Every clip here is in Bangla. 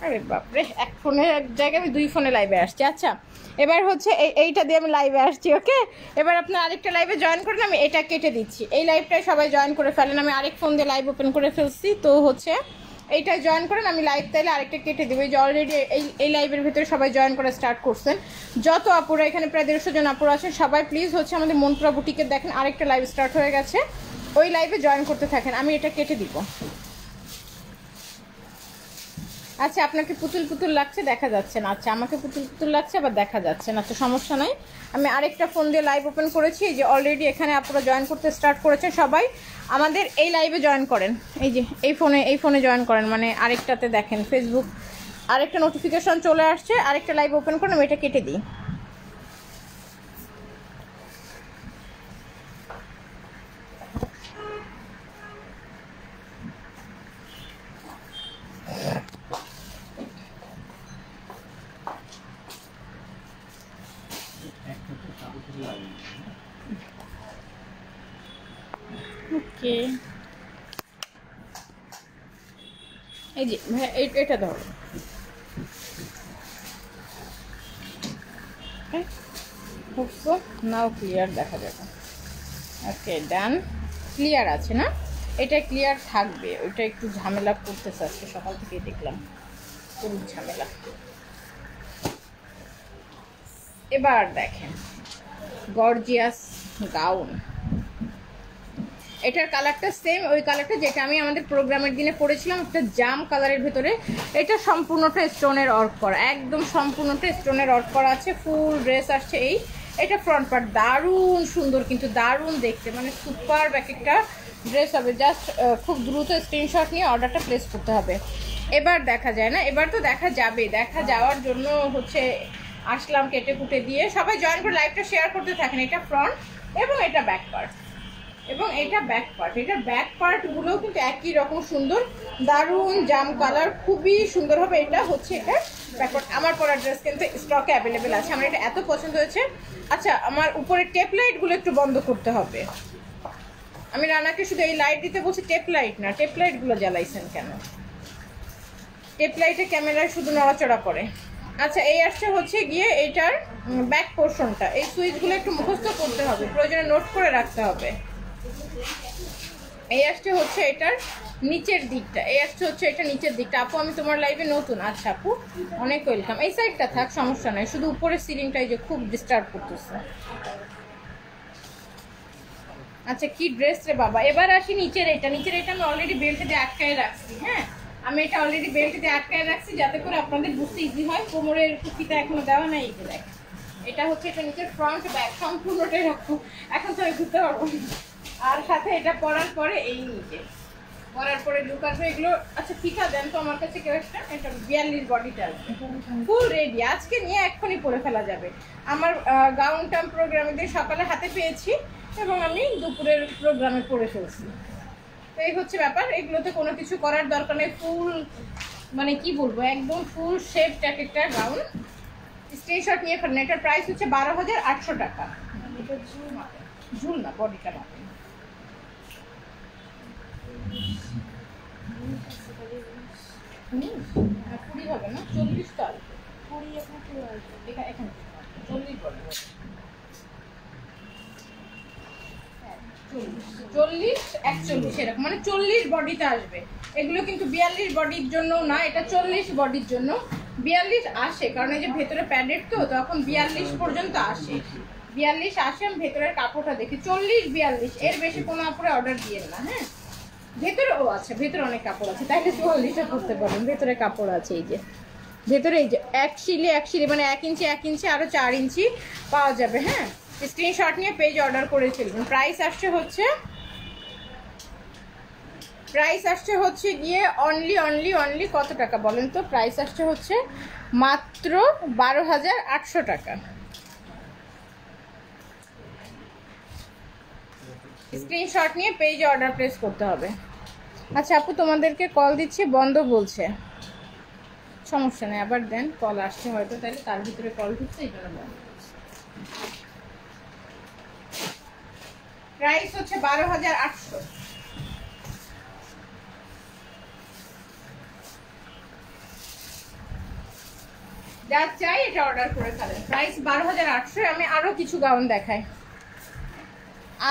আরে বাপরে, এক ফোনের এক জায়গায় আমি 2 ফোনে লাইভে আসছি। আচ্ছা এবার হচ্ছে এইটা দিয়ে আমি লাইভে আসছি। ওকে, এবার আপনার আরেকটা লাইভে জয়েন করেন, আমি এটা কেটে দিচ্ছি। এই লাইভটায় সবাই জয়েন করে ফেলেন, আমি আরেক ফোন দিয়ে লাইভ ওপেন করে ফেলছি। তো হচ্ছে এইটাই জয়েন করেন, আমি লাইভ তাইলে আরেকটা কেটে দেবো। এই যে অলরেডি এই লাইভের ভিতরে সবাই জয়েন করে স্টার্ট করছেন। যত আপুরা এখানে প্রায় 150 জন আপুরা আছেন, সবাই প্লিজ হচ্ছে আমাদের মনপুরা বুটিকের দেখেন আরেকটা লাইভ স্টার্ট হয়ে গেছে, ওই লাইভে জয়েন করতে থাকেন, আমি এটা কেটে দিব। আচ্ছা আপনাকে পুতুল পুতুল লাগছে, দেখা যাচ্ছে না। আচ্ছা আমাকে পুতুল পুতুল লাগছে, আবার দেখা যাচ্ছে না। আচ্ছা সমস্যা নাই, আমি আরেকটা ফোন দিয়ে লাইভ ওপেন করেছি। এই যে অলরেডি এখানে আপনারা জয়েন করতে স্টার্ট করেছেন। সবাই আমাদের এই লাইভে জয়েন করেন, এই যে এই ফোনে জয়েন করেন, মানে আরেকটাতে দেখেন ফেসবুক আরেকটা নোটিফিকেশন চলে আসছে, আরেকটা লাইভ ওপেন করেন, আমি এটা কেটে দিই। ওকে, এই যে এটা ধরো, নাও ক্লিয়ার দেখা যাবে। ওকে ডান, ক্লিয়ার আছে না? এটা ক্লিয়ার থাকবে, ওইটা একটু ঝামেলা করতেছে আজকে সকাল থেকে দেখলাম, খুব ঝামেলা। এবার দেখেন গর্জিয়াস গাউন, এটার কালারটা সেম ওই কালারটা যেটা আমি আমাদের প্রোগ্রামের দিনে পরেছিলাম, একটা জাম কালারের ভেতরে। এটা সম্পূর্ণটা স্টোনের ওয়ার্ক করা, একদম সম্পূর্ণটা স্টোনের ওয়ার্ক করা আছে। ফুল ড্রেস আসছে এই, এটা ফ্রন্ট পার্ট দারুণ সুন্দর, কিন্তু দারুণ দেখতে, মানে সুপার ব্যাক একটা ড্রেস হবে। জাস্ট খুব দ্রুত স্ক্রিনশট নিয়ে অর্ডারটা প্লেস করতে হবে। এবার দেখা যায় না, এবার তো দেখা যাবে, দেখা যাওয়ার জন্য হচ্ছে আসলাম কেটে কুটে দিয়ে। সবাই জয়েন করে লাইভটা শেয়ার করতে থাকেন। এটা ফ্রন্ট এবং এটা ব্যাক পার্ট, এবং এটা ব্যাক পার্ট, এটা ব্যাক পার্টগুলো কিন্তু একই রকম সুন্দর, দারুণ জাম কালার, খুবই সুন্দর হবে। এটা হচ্ছে এটা ব্যাক পার্ট। আমার পরা ড্রেস কিন্তু স্টকে অ্যাভেলেবেল আছে, আমার এটা এত পছন্দ হয়েছে। আচ্ছা আমার উপরে টেপ লাইটগুলো একটু বন্ধ করতে হবে। আমি রানাকে শুধু এই লাইট দিতে বলছি, টেপ লাইট না, টেপ লাইটগুলো জ্বালাইছেন কেন? টেপ লাইটে ক্যামেরায় শুধু নড়াচড়া করে। আচ্ছা এই আসছে হচ্ছে গিয়ে এইটার ব্যাক পোর্শনটা, এই সুইচগুলো একটু মুখস্থ করতে হবে, প্রয়োজনে নোট করে রাখতে হবে। এই আসছে হচ্ছে এটার নিচের দিকটা, এই আসছে হচ্ছে এটা নিচের দিকটা। আপু আমি তোমার লাইভে নতুন। আচ্ছা আপু অনেক ওয়েলকাম। এই সাইডটা থাক, সমস্যা নাই, শুধু উপরের সিলিংটাই যে খুব ডিস্টার্ব করতেছে। আচ্ছা কি ড্রেস রে বাবা। এবার আসি নিচের এটা, নিচের এটা আমি অলরেডি বেল্ট দিয়ে আটকায় রাখছি। হ্যাঁ আমি এটা অলরেডি বেল্ট দিয়ে আটকায় রাখছি যাতে করে আপনাদের বুঝতে ইজি হয়। কোমরের কুচিটা এখনো দেওয়া নাই, এই যে দেখেন এটা হচ্ছে এটা নিচের ফ্রন্ট ব্যাক সম্পূর্ণটাই রাখবো, এখন তো আমি ঘুরতে পারবো না। আর সাথে এটা পরার পরে এই নিচে পরার পরে লুক আসবে এগুলো। আচ্ছা ফিতা দেন তো আমার কাছে কেউ একটা, এটা 42 বডিটা ফুল রেডি, আজকে নিয়ে এক্ষুনি পরে ফেলা যাবে। আমার গাউনটা প্রোগ্রামে দিয়ে সকালে হাতে পেয়েছি এবং আমি দুপুরের প্রোগ্রামে পরে ফেলছি। তো এই হচ্ছে ব্যাপার, এগুলোতে কোনো কিছু করার দরকার নেই। ফুল মানে কি বলবো, একদম ফুল শেপ একটা গাউন। স্ক্রিনশট নিয়ে ফেলেন। এটার প্রাইস হচ্ছে 12,800 টাকা। এটা ঝুল না, বডিটা মাপে। কুড়ি হবে না, 40 তো আসবে। 40 41 এরকম, মানে 40 বডিতে আসবে। এগুলো কিন্তু 42 বডির জন্য না, এটা 40 বডির জন্য। 42 আসে কারণ এই যে ভেতরে প্যাডেড তো, তখন 42 পর্যন্ত আসে। 42 আসে, আমি ভেতরের কাপড়টা দেখি 40 42, এর বেশি কোনো কাপড়ে অর্ডার দিয়ে না। হ্যাঁ ভেতরে ও আচ্ছা, ভেতরে অনেক কাপড় আছে, তাইলে 44টা করতে পারেন। ভেতরে কাপড় আছে, এই যে ভেতরে এই যে এক সিলি মানে 1 ইঞ্চি 1 ইঞ্চি আরো 4 ইঞ্চি পাওয়া যাবে। হ্যাঁ স্ক্রিনশট নিয়ে পেজ অর্ডার করে ফেলবেন। প্রাইস আসছে হচ্ছে গিয়ে অনলি কত টাকা বলেন তো? প্রাইস আসছে হচ্ছে মাত্র 12,800 টাকা। স্ক্রিনশট নিয়ে পেজে অর্ডার প্লেস করতে হবে। আচ্ছা আপু তোমাদেরকে কল দিচ্ছি, বন্ধ বলছে। সমস্যা নেই, আবার দেন, কল আসছে হয়তো, তাহলে তার ভিতরে কল ঢুকছে, এই জন্য বন্ধ। প্রাইস হচ্ছে 12,800। যা চাই এটা অর্ডার করে ফেলেন। প্রাইস 12,800। আমি আরো কিছু গাউন দেখাই।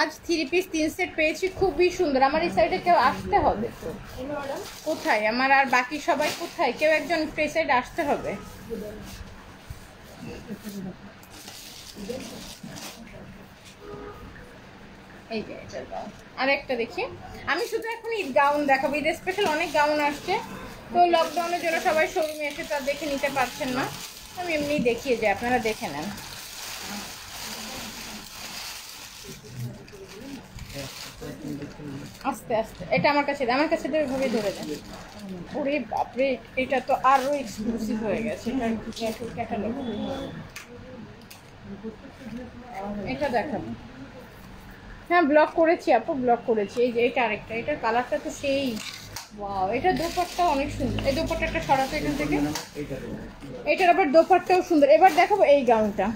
আজ 3 পিস 3 সেট পেয়েছি, খুবই সুন্দর। আমার এই সাইডে কেউ আসতে হবে তো। কোথায় আমার আর বাকি সবাই কোথায়? কেউ একজন এই সাইডে আসতে হবে। এই যে এটা গাউন। আর একটা দেখি, আমি শুধু এখন ঈদ গাউন দেখাবো। ঈদের স্পেশাল অনেক গাউন আসছে, তো লকডাউনের জন্য সবাই শোরুমে এসে তা দেখে নিতে পারছেন না। আমি এমনি দেখিয়ে যাই, আপনারা দেখে নেন। আস্তে আস্তে, এটা আমার কাছে ভাবে ধরে দেন। ওরে বাপরে, এটা তো আরো এক্সক্লুসিভ হয়ে গেছে। এটা দেখাবো। হ্যাঁ ব্লক করেছি আপু, ব্লক করেছি। এই যে এটা আরেকটা, এটার কালারটা তো সেই ওয়াও। এটা দোপাট্টা অনেক সুন্দর। এই দোপাট্টাটা সরাতে এখান থেকে। এটার আবার দোপাট্টাও সুন্দর। এবার দেখাবো এই গাউনটা।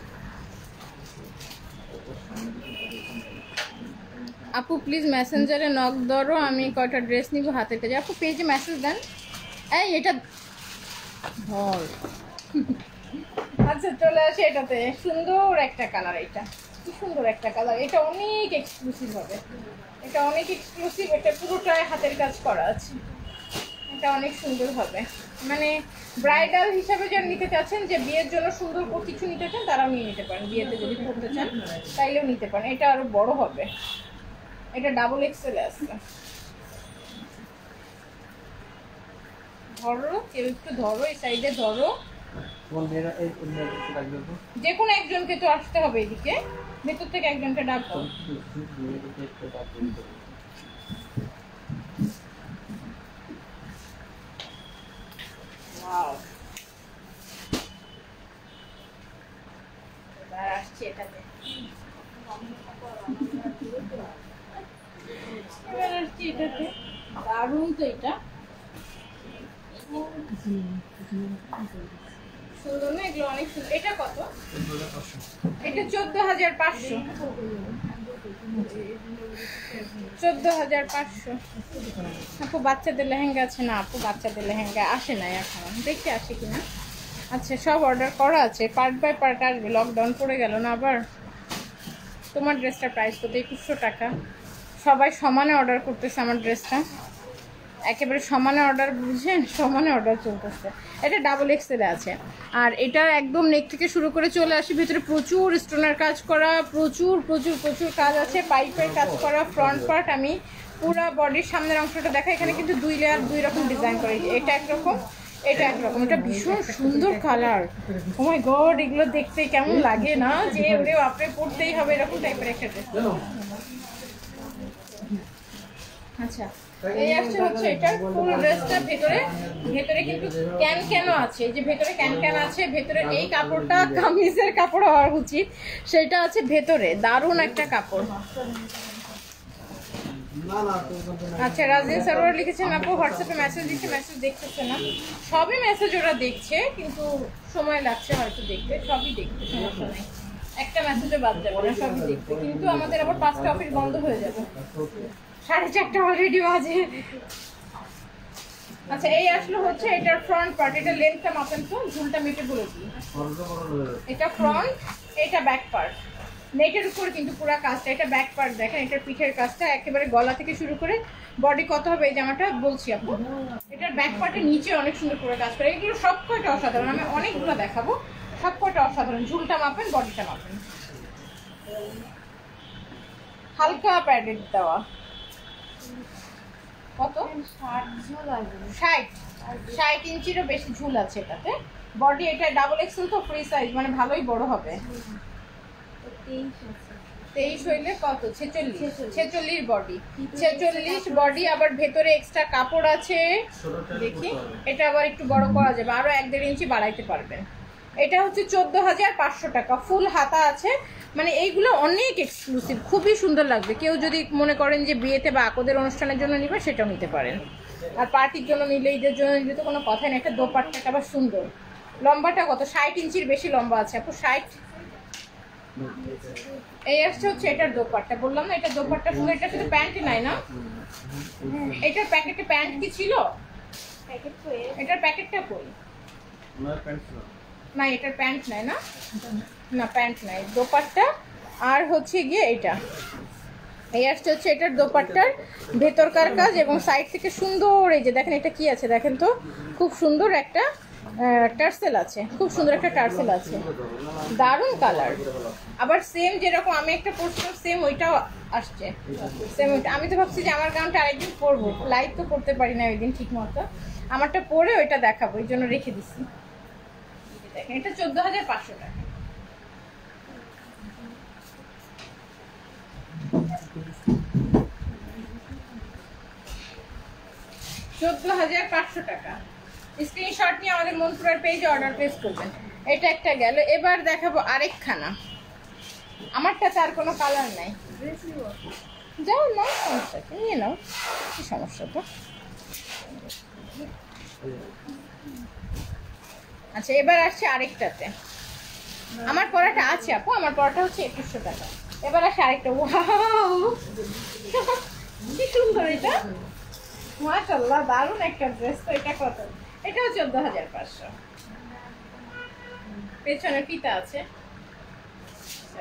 আপু প্লিজ মেসেঞ্জারে নক ধরো, আমি কয়টা ড্রেস নিব হাতের কাছে। আপু পেজে মেসেজ দেন। এই এটা ধর। আচ্ছা চলে আসে এটাতে। সুন্দর একটা কালার, এটা কি সুন্দর একটা কালার। এটা অনেক এক্সক্লুসিভ হবে, এটা অনেক এক্সক্লুসিভ। এটা পুরোটাই হাতের কাজ করা আছে। এটা অনেক সুন্দর হবে, মানে ব্রাইডাল হিসাবে যারা নিতে চাচ্ছেন, যে বিয়ের জন্য সুন্দর কিছু নিতে চান তারাও নিয়ে নিতে পারেন। বিয়েতে যদি পড়তে চান তাইলেও নিতে পারেন। এটা আরো বড় হবে, এটা ডাবল এক্সেল আছে। ধরো, কেউ একটু ধরো, এই সাইডে ধরো। যে কোনো একজনকে তো আসতে হবে এদিকে, ভেতর থেকে একজনকে ডাকো। আসছি এটাতে, দারুণ তো এটা, সুন্দর না এগুলো, অনেক সুন্দর। এটা কত? এটা 14,500। 14,500। আপু বাচ্চাদের লেহেঙ্গা আছে না? আপু বাচ্চাদের লেহেঙ্গা আসে না এখন, দেখতে আসে কিনা। আচ্ছা সব অর্ডার করা আছে, পার্ট বাই পার্ট আসবে। লকডাউন পড়ে গেল না আবার। তোমার ড্রেসটার প্রাইস কত? 2100 টাকা। সবাই সমানে অর্ডার করতেছে আমার ড্রেসটা, একেবারে সমানে অর্ডার, বুঝছেন, সমানে অর্ডার চলতেছে। এটা ডাবল এক্সেলে আছে। আর এটা একদম নেক থেকে শুরু করে চলে আসি, ভিতরে প্রচুর স্টোনের কাজ করা, প্রচুর প্রচুর প্রচুর কাজ আছে, পাইপের কাজ করা। ফ্রন্ট পার্ট আমি পুরো বডির সামনের অংশটা দেখা, এখানে কিন্তু 2 লেয়ার 2 রকম ডিজাইন করে। এটা একরকম, এটা একরকম। এটা ভীষণ সুন্দর কালার। ও মাই গড, এগুলো দেখতে কেমন লাগে না, যে ওরে আপনি পড়তেই হবে এরকম টাইপের একটা ড্রেস। আচ্ছা এই আসছে হচ্ছে এটা ফুল ড্রেসটা। ভেতরে কিন্তু ক্যান ক্যান আছে, যে ভেতরে ক্যান ক্যান আছে। ভেতরে এই কাপড়টা কামিজের কাপড় হওয়া উচিত, সেটা আছে ভেতরে। দারুণ একটা কাপড়। আচ্ছা রাজিয়া সরোয়ার লিখেছেন আপু হোয়াটসঅ্যাপে মেসেজ দিচ্ছে, মেসেজ দেখতেছে না। সবই মেসেজ ওরা দেখছে, কিন্তু সময় লাগছে হয়তো দেখতে। সবই দেখতে, সমস্যা নেই, একটা মেসেজও বাদ যাবে না, সবই দেখতে। কিন্তু আমাদের আবার 5টা অফিস বন্ধ হয়ে যাবে, 4:30 অলরেডি বাজে। আচ্ছা এই আসলো হচ্ছে এটার ফ্রন্ট পার্ট। এটা লেন্থটা মাপেন তো, ঝুলটা মেটে বলে দিই। এটা ফ্রন্ট, এটা ব্যাক পার্ট। নেটের উপরে কিন্তু পুরো কাজটা। এটা ব্যাক পার্ট দেখেন, এটার পিঠের কাজটা একেবারে গলা থেকে শুরু করে বডি কত হবে এই জামাটা বলছি আপু। এটার ব্যাক পার্টের নিচে অনেক সুন্দর করে কাজ করে। এগুলো সব কয়টা অসাধারণ, আমি অনেকগুলো দেখাবো, সব কয়টা অসাধারণ। ঝুলটা মাপেন, বডিটা মাপেন। হালকা প্যাডেড দেওয়া। কত? 60 ইঞ্চিরও বেশি ঝুল আছে এটাতে। বডি এটা ডাবল এক্সেল তো, ফ্রি সাইজ, মানে ভালোই বড় হবে। 23 হইলে কত? 46 বডি। 46 বডি। আবার ভেতরে এক্সট্রা কাপড় আছে, দেখি এটা আবার একটু বড় করা যাবে, আরো 1-1.5 ইঞ্চি বাড়াইতে পারবেন। এটা হচ্ছে 14,500 টাকা। ফুল হাতা আছে, মানে এইগুলো অনেক এক্সক্লুসিভ, খুবই সুন্দর লাগবে। কেউ যদি মনে করেন যে বিয়েতে বা আকদের অনুষ্ঠানের জন্য নিবে, সেটাও নিতে পারেন। আর পার্টির জন্য নিলে, ঈদের জন্য নিলে তো কোনো কথাই না। একটা দোপাট্টাটা আবার সুন্দর। লম্বাটা কত? 60 ইঞ্চির বেশি লম্বা আছে আপু, 60। এই আসছে হচ্ছে এটার দোপাট্টা। বললাম না এটা দোপাট্টা শুধু, এটা শুধু প্যান্টই নাই না। এটার প্যাকেটে প্যান্ট কি ছিল? এটার প্যাকেটটা কই? না এটার প্যান্ট নাই না, না প্যান্ট নাই, দোপাট্টা আর হচ্ছে গিয়ে এটা এই আসছে হচ্ছে এটার দোপাট্টার ভেতরকার কাজ এবং সাইড থেকে সুন্দর এই যে দেখেন এটা কি আছে দেখেন তো, খুব সুন্দর একটা টার্সেল আছে, খুব সুন্দর একটা টার্সেল আছে, দারুণ কালার। আবার সেম যেরকম আমি একটা পরছিলাম সেম ওইটাও আসছে, সেম ওইটা। আমি তো ভাবছি যে আমার গাউনটা আরেকদিন পরবো, লাইভ তো করতে পারি না ওই দিন ঠিক মতো, আমারটা পরে ওইটা দেখাবো, এই জন্য রেখে দিচ্ছি। দেখেন এটা 14,500 টাকা। টাকা স্ক্রিনশট নিয়ে আমাদের মনপুরার পেজে অর্ডার প্লেস করবেন। এটা একটা গেল। এবার দেখাবো আরেকখানা, আমারটা তার কোনো কালার নাই, যাও না সমস্যা কি নিয়ে নাও, কি সমস্যা তো। আচ্ছা এবার আসছে আরেকটাতে, আমার পড়াটা আছে আপু, আমার পড়াটা হচ্ছে 2100 টাকা। এবার আসছে আরেকটা, ওয়াও কি সুন্দর এটা, মাশাআল্লাহ দারুণ একটা ড্রেস। তো এটা কত? এটাও 14,500। পেছনে ফিতা আছে,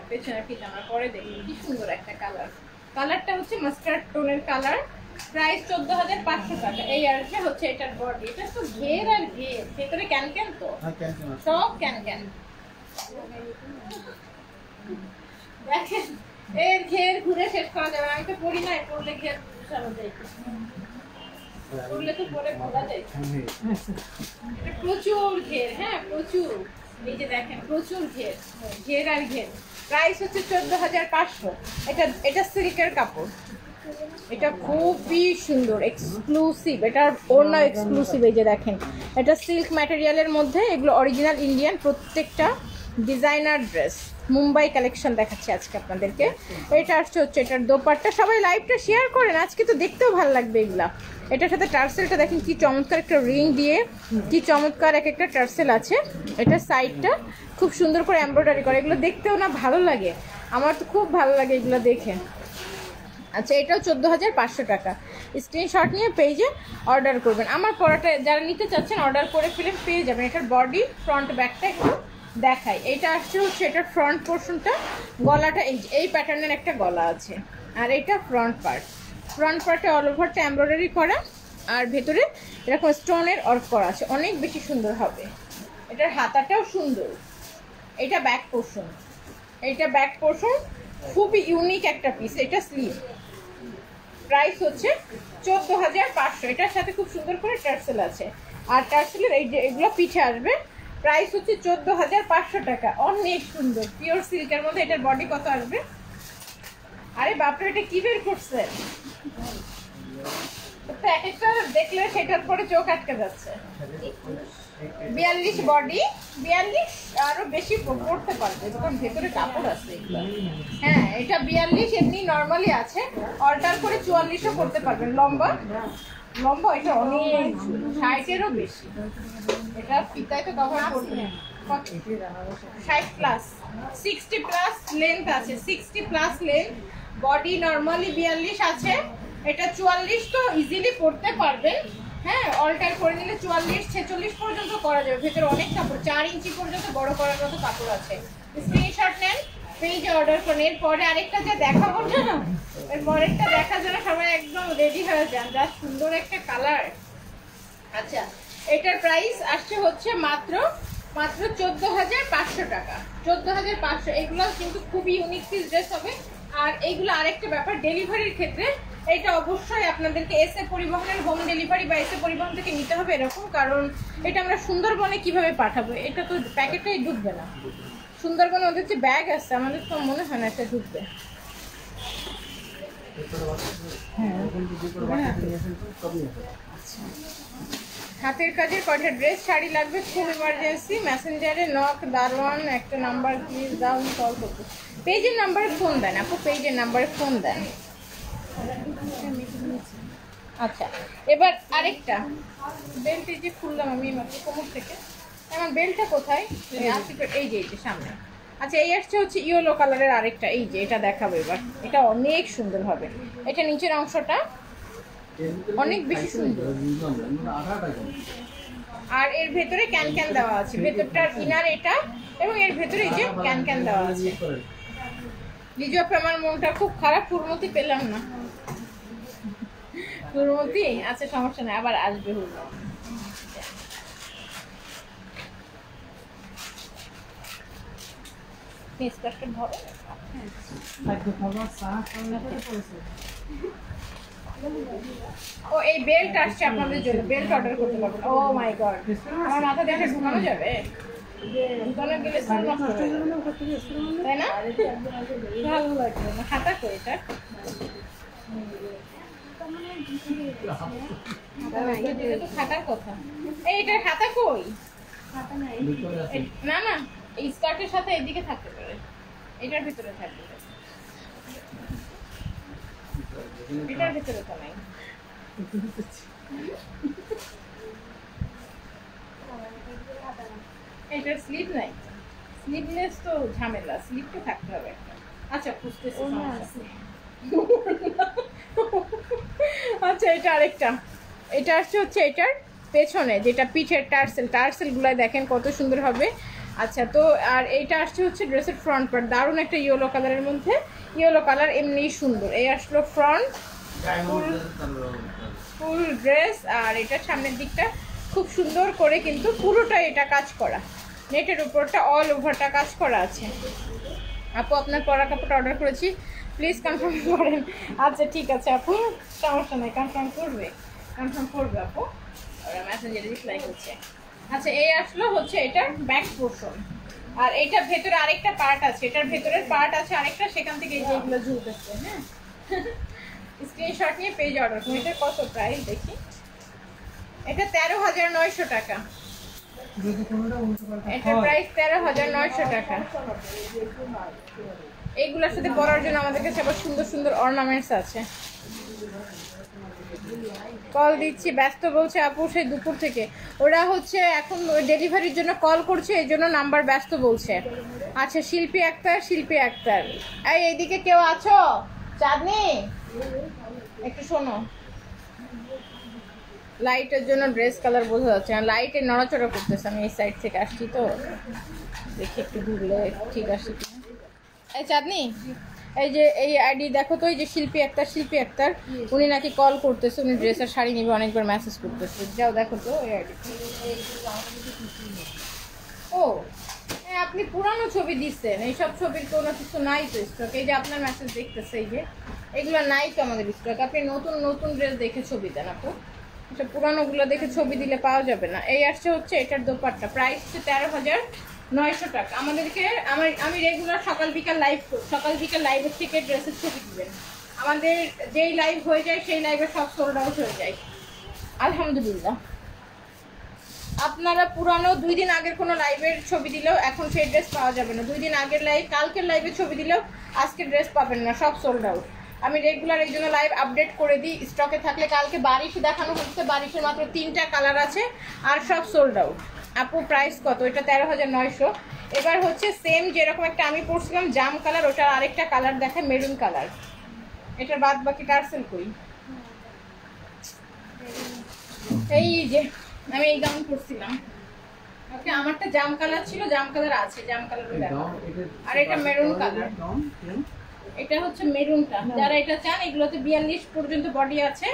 পেছনে ফিতা আমরা পরে দেখি, কি সুন্দর একটা কালার, কালারটা হচ্ছে মাস্টার্ড টোনের কালার, প্রাইস 14,500 টাকা। এই আসবে হচ্ছে এটার বডি, এটা তো ঘের আর ঘের, ভেতরে ক্যান ক্যান তো সব ক্যান ক্যান, দেখেন এর ঘের ঘুরে শেষ করা যাবে। আমি তো পড়ি না, পড়লে ঘের পড়লে তো পরে বলা যায় প্রচুর ঘের, হ্যাঁ প্রচুর, এই যে দেখেন প্রচুর ঘের, ঘের আর ঘের। প্রাইস হচ্ছে 14,500। এটা সিল্কের কাপড়, এটা খুবই সুন্দর এক্সক্লুসিভ, এটার ওড়না এক্সক্লুসিভ, এই যে দেখেন এটা সিল্ক ম্যাটেরিয়ালের মধ্যে, এগুলো অরিজিনাল ইন্ডিয়ান, প্রত্যেকটা ডিজাইনার ড্রেস। মুম্বাই কালেকশন দেখাচ্ছি আজকে আপনাদেরকে। এটা আসছে হচ্ছে এটার দোপাট্টা, সবাই লাইভটা শেয়ার করেন, আজকে তো দেখতেও ভালো লাগবে এগুলা। এটার সাথে টার্সেলটা দেখেন কি চমৎকার, একটা রিং দিয়ে কি চমৎকার এক একটা টার্সেল আছে। এটা সাইডটা খুব সুন্দর করে এমব্রয়ডারি করে, এগুলো দেখতেও না ভালো লাগে, আমার তো খুব ভালো লাগে এগুলো দেখে। আচ্ছা এটাও 14,500 টাকা। স্ক্রিনশট নিয়ে পেজে অর্ডার করবেন। আমার পড়াটা যারা নিতে চাচ্ছেন অর্ডার করে ফেলে পেয়ে যাবেন। এটার বডি ফ্রন্ট ব্যাকটা একটু দেখাই। এইটা আসছে হচ্ছে এটার ফ্রন্ট পোর্শনটা, গলাটা এই প্যাটার্নের একটা গলা আছে, আর এইটা ফ্রন্ট পার্ট, ফ্রন্ট পার্টে অল ওভারটা এমব্রয়ডারি করা, আর ভেতরে এরকম স্টোনের ওয়ার্ক করা আছে, অনেক বেশি সুন্দর হবে। এটার হাতাটাও সুন্দর। এটা ব্যাক পোর্শন, এইটা ব্যাক পোর্শন খুবই ইউনিক একটা পিস। এটা স্লিভ, প্রাইস হচ্ছে 14,500। এটার সাথে খুব সুন্দর করে টার্সেল আছে, আর টার্সেলের এই যে এগুলো পিঠে আসবে। প্রাইস হচ্ছে 14,500 টাকা, অনেক সুন্দর পিওর সিল্কের মধ্যে। এটার বডি কত আসবে? আরে বাপরে এটা কি বের করছে, তো এক একটা দেখলে সেটার পরে চোখ আটকে যাচ্ছে। 42 বডি, 42 আরো বেশি পড়তে পারবে, কারণ ভেতরে কাপড় আছে এগুলো। হ্যাঁ এটা 42 এমনি নর্মালি আছে, অল্টার করে 44ও করতে পারবেন। লম্বা লম্বা এটা অনেক 60-এরও বেশি। এটা ফিতায় তো কভার করবে 60 প্লাস, 60 প্লাস লেন্থ আছে, 60 প্লাস লেন্থ। বডি নর্মালি 42 আছে, এটা 44 তো ইজিলি পড়তে পারবেন। হ্যাঁ অল্টার করে নিলে 44-46 পর্যন্ত করা যাবে। ভেতরে অনেক কাপড়, 4 ইঞ্চি পর্যন্ত বড় করার মতো কাপড় আছে। স্ক্রিনশট নেন, পেজে অর্ডার করুন। এরপরে আরেকটা যে দেখাবো না, এর পরেরটা দেখার জন্য সবাই একদম রেডি হয়ে যান, যা সুন্দর একটা কালার। আচ্ছা এটার প্রাইস আসছে হচ্ছে মাত্র 14,500 টাকা, 14,500। এগুলো কিন্তু খুবই ইউনিক পিস ড্রেস হবে। আর এইগুলো আরেকটা ব্যাপার, ডেলিভারির ক্ষেত্রে এটা অবশ্যই আপনাদেরকে এসএ পরিবহনের হোম ডেলিভারি বা এসএ পরিবহন থেকে নিতে হবে এরকম, কারণ এটা আমরা সুন্দরবনে কিভাবে পাঠাবো, এটা তো প্যাকেটটাই ঢুকবে না। সুন্দরবনে ওদের যে ব্যাগ আছে, আমাদের তো মনে হয় না এটা ঢুকবে। হাতের কাজের কয়টা ড্রেস শাড়ি লাগবে, খুব ইমার্জেন্সি, মেসেঞ্জারে নক দারোয়ান একটা নাম্বার প্লিজ দাও, কল করতে। পেজের নাম্বারে ফোন দেন আপু, পেজের নাম্বারে ফোন দেন। আচ্ছা এবার আরেকটা বেল্ট, এই যে খুললাম আমি মাত্র কোমর থেকে, আমার বেল্টটা কোথায়? এই যে সামনে। আচ্ছা এই আসছে হচ্ছে ইয়েলো কালারের আরেকটা, এই যে এটা দেখাবো এবার। এটা অনেক সুন্দর হবে, এটা নিচের অংশটা অনেক বেশি সুন্দর। আর এর ভেতরে ক্যান ক্যান দেওয়া আছে, ভেতরটার ইনার এটা, এবং এর ভেতরে এই যে ক্যান ক্যান দেওয়া আছে। লিজু আমার মনটা খুব খারাপ, ফুরমতি পেলাম না। ফুরমতি আচ্ছা সমস্যা নেই, আবার আসবে হুল। ও এই বেল্ট আসছে আপনাদের জন্য, বেল্ট অর্ডার করতে পারবেন। ও মাই গড, আমার মাথা দেখে ঢুকানো যাবে? ঢুকানো গেলে তাই না? ভালো লাগবে না। খাতা কই এটা? খাতার কথা, এইটার খাতা কই? না না, এই স্কার্টের সাথে এদিকে থাকতে পারে, এটার ভিতরে থাকবে, এটার ভিতরে তো নাই। এটার স্লিপ নাই, স্লিপলেস তো ঝামেলা, স্লিপ তো থাকতে হবে একটা। আচ্ছা খুঁজতেছি। আচ্ছা এটা আরেকটা, এটা আসছে হচ্ছে এটার পেছনে যেটা পিঠের টার্সেল, টার্সেলগুলো দেখেন কত সুন্দর হবে। আচ্ছা তো আর এইটা আসছে হচ্ছে ড্রেসের ফ্রন্ট পার্ট, দারুণ একটা ইয়েলো কালারের মধ্যে, ইয়েলো কালার এমনিই সুন্দর। এই আসলো ফ্রন্ট ফুল ড্রেস, আর এটা সামনের দিকটা খুব সুন্দর করে কিন্তু পুরোটা এটা কাজ করা, নেটের উপরটা অল ওভারটা কাজ করা আছে। আপু আপনার পরা কাপড়টা অর্ডার করেছি, প্লিজ কনফার্ম করেন। আচ্ছা ঠিক আছে আপু, সমস্যা নাই, কনফার্ম করবে আপু, ওরা মেসেঞ্জারে রিপ্লাই করছে। আচ্ছা এই আসলো হচ্ছে এটার ব্যাক পোর্শন, আর এইটা ভেতরে আরেকটা পার্ট আছে, এটার ভেতরের পার্ট আছে আরেকটা, সেখান থেকে এই যেগুলো ঝুলতেছে। হ্যাঁ স্ক্রিনশট নিয়ে পেজ অর্ডার করুন। এটার কত প্রাইস দেখি? এটা 13,900 টাকা, এটার প্রাইস 13,900 টাকা। এইগুলোর সাথে পরার জন্য আমাদের কাছে আবার সুন্দর সুন্দর অর্নামেন্টস আছে। কল দিচ্ছি, ব্যস্ত বলছে আপু সেই দুপুর থেকে, ওরা হচ্ছে এখন ডেলিভারির জন্য কল করছে, এই জন্য নাম্বার ব্যস্ত বলছে। আচ্ছা শিল্পী আক্তার, এইদিকে কেউ আছো? চাঁদনি একটু শোনো, লাইটের জন্য ড্রেস কালার বোঝা যাচ্ছে না, লাইটে নড়াচড়া করতেছে, আমি এই সাইড থেকে আসছি তো দেখি একটু ঘুরলে ঠিক আসছে কিনা। এই চাঁদনি, এই যে এই আইডি দেখো তো, এই যে শিল্পী আক্তার, উনি নাকি কল করতেছে, উনি ড্রেস আর শাড়ি নিবে, অনেকবার মেসেজ করতেছে, যাও দেখো তো এই আইডি। ও আপনি পুরানো ছবি দিচ্ছেন, এইসব ছবির কোনো কিছু নাই তো স্টক, এই যে আপনার মেসেজ দেখতেছে, এই যে এগুলো নাই তো আমাদের স্টক, আপনি নতুন নতুন ড্রেস দেখে ছবি দেন আপু, এটা পুরানোগুলো দেখে ছবি দিলে পাওয়া যাবে না। এই আসছে হচ্ছে এটার দোপাট্টা, প্রাইস হচ্ছে 13,900 টাকা। আমি রেগুলার সকাল বিকাল লাইভের থেকে ড্রেসের ছবি দিবেন, আমাদের যেই লাইভ হয়ে যায় সেই লাইভে সব সোল্ড আউট হয়ে যায় আলহামদুলিল্লাহ। আপনারা পুরানো 2 দিন আগের কোনো লাইভের ছবি দিলেও এখন সেই ড্রেস পাওয়া যাবে না, 2 দিন আগের লাইভ, কালকের লাইভের ছবি দিলেও আজকের ড্রেস পাবেন না, সব সোল্ড আউট। আমি রেগুলার এই জন্য লাইভ আপডেট করে দিই, স্টকে থাকলে। কালকে বারিশ দেখানো হচ্ছে, বারিশের মাত্র 3টা কালার আছে, আর সব সোল্ড আউট। আপু প্রাইস কত? এটা 13,900। এবার হচ্ছে সেম যেরকম একটা আমি পরছিলাম জাম কালার, ওটার আরেকটা কালার দেখে মেরুন কালার, এটার বাদ বাকি টার্সেল কই? এই যে আমি এই গাউন পরছিলাম, ওকে আমারটা জাম কালার ছিল, জাম কালার আছে, জাম কালার দেখো, আর এটা মেরুন কালার, এটা হচ্ছে মেরুনটা। যারা এটা চান, এগুলোতে 42 পর্যন্ত বডি আছে,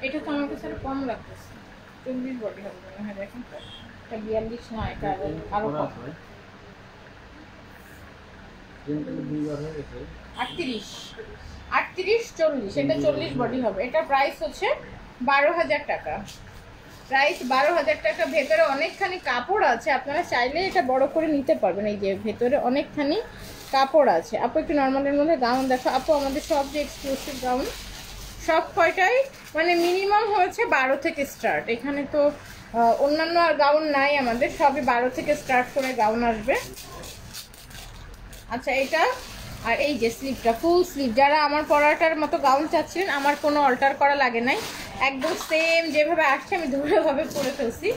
এটা তো আমার কাছে কম লাগতেছে, 40 বডি হবে মনে হয়, দেখেন তো এটা 42 না, এটা আরো কম, 38 40, এটা 40 বডি হবে। এটা প্রাইস হচ্ছে 12,000 টাকা, প্রাইস 12,000 টাকা। ভেতরে অনেকখানি কাপড় আছে, আপনারা চাইলে এটা বড় করে নিতে পারবেন, এই যে ভেতরে অনেকখানি কাপড় আছে। আপু একটু নর্মালের মধ্যে গাউন দেখো আপু, আমাদের সব যে এক্সক্লুসিভ গাউন সব কয়টাই মানে মিনিমাম হচ্ছে 12 থেকে স্টার্ট, এখানে তো অন্যান্য আর গাউন নাই আমাদের, সবই 12 থেকে স্টার্ট করে গাউন আসবে। আচ্ছা এটা, আর এই যে স্লিভটা ফুল স্লিভ, যারা আমার পরাটার মতো গাউন চাচ্ছিলেন, আমার কোনো অল্টার করা লাগে নাই, একদম সেম যেভাবে আসছে আমি দুভাবে পরে ফেলছি।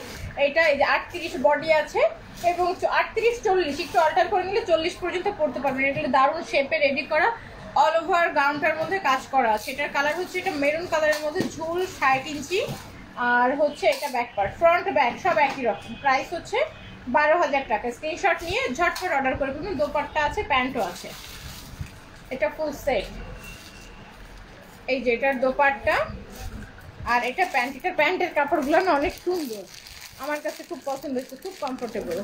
এইটা এই যে 38 বডি আছে, এবং 38-40 একটু অল্টার করে নিলে 40 পর্যন্ত পরতে পারবেন। এগুলো দারুণ শেপে রেডি করা, অল ওভার গাউনটার মধ্যে কাজ করা আছে। এটার কালার হচ্ছে এটা মেরুন কালারের মধ্যে, ঝুল 60 ইঞ্চি, আর হচ্ছে এটা ব্যাক পার্ট, ফ্রন্ট ব্যাক সব একই রকম। প্রাইস হচ্ছে 12,000 টাকা। স্ক্রিনশট নিয়ে ঝটপট অর্ডার করে ফেলুন। দোপাট্টা আছে, প্যান্টও আছে। এটা ফুল সেট। এই যে এটার দোপাট্টা আর এটা প্যান্ট। এটার প্যান্টের কাপড়গুলো না অনেক সুন্দর, আমার কাছে খুব পছন্দ হচ্ছে, খুব কমফোর্টেবল।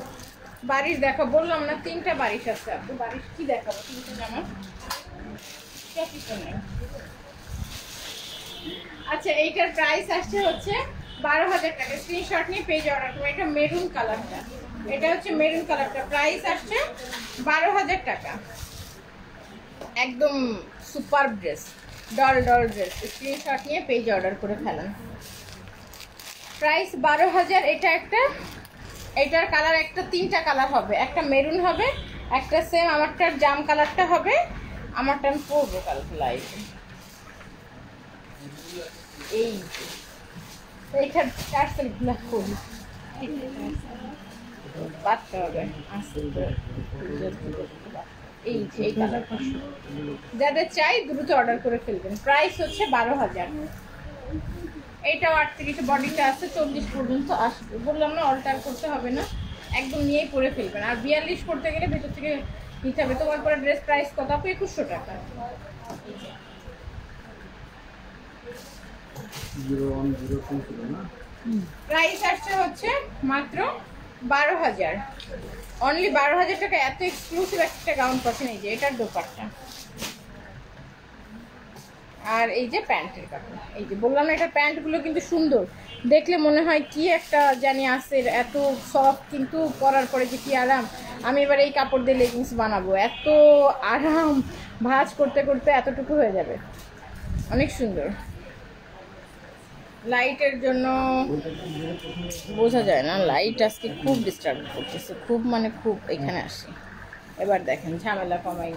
বারিশ দেখো, বললাম না 3টা বারিশ আছে। আপনি বারিশ কি দেখাবো? 3টা জামা আচ্ছা। এইটার প্রাইস আসছে হচ্ছে 12,000 টাকা। স্ক্রিনশট নিয়ে পেজে অর্ডার করুন। এটা মেরুন কালারটা, এটা হচ্ছে মেরুন কালারটা। প্রাইস আসছে 12,000 টাকা। একদম super dress, doll dress. Screenshot নিয়ে পেজে অর্ডার করে ফেলেন। প্রাইস 12,000। এটা একটা, এটার কালার একটা 3টা কালার হবে। একটা মেরুন হবে, একটা সেম আমারটার জাম কালারটা হবে। আমারটা আমি পরবো কালকে লাইভে। এই এইটার টার্সেলগুলো করি বাড়তে হবে আস্তে করে। এই যে এই কালারটা যাদের চাই দ্রুত অর্ডার করে ফেলবেন। প্রাইস হচ্ছে 12,000। এইটাও 38, বডিটা আছে 40 পর্যন্ত আসবে। বললাম না অল্টার করতে হবে না, একদম নিয়েই পরে ফেলবেন। আর 42 করতে গেলে ভেতর থেকে নিতে হবে। তোমার পরে ড্রেস প্রাইস কত? 2100 টাকা। প্রাইস আসছে হচ্ছে মাত্র 12,000। অনলি 12,000 টাকা। এত এক্সক্লুসিভ একটা গাউন পাচ্ছেন। এই যে এটার দোপাট্টা আর এই যে প্যান্টের কাপড়। এই যে বললাম না, এটা প্যান্টগুলো কিন্তু সুন্দর, দেখলে মনে হয় কি একটা জানি আছে, এত সফট, কিন্তু পরার পরে যে কি আরাম। আমি এবার এই কাপড় দিয়ে লেগিংস বানাবো, এত আরাম, ভাঁজ করতে করতে এতটুকু হয়ে যাবে। অনেক সুন্দর। লাইটের জন্য বোঝা যায় না, লাইট আজকে খুব ডিস্টার্ব করতেছে, খুব মানে খুব। এখানে আসি, এবার দেখেন ঝামেলা কমাই।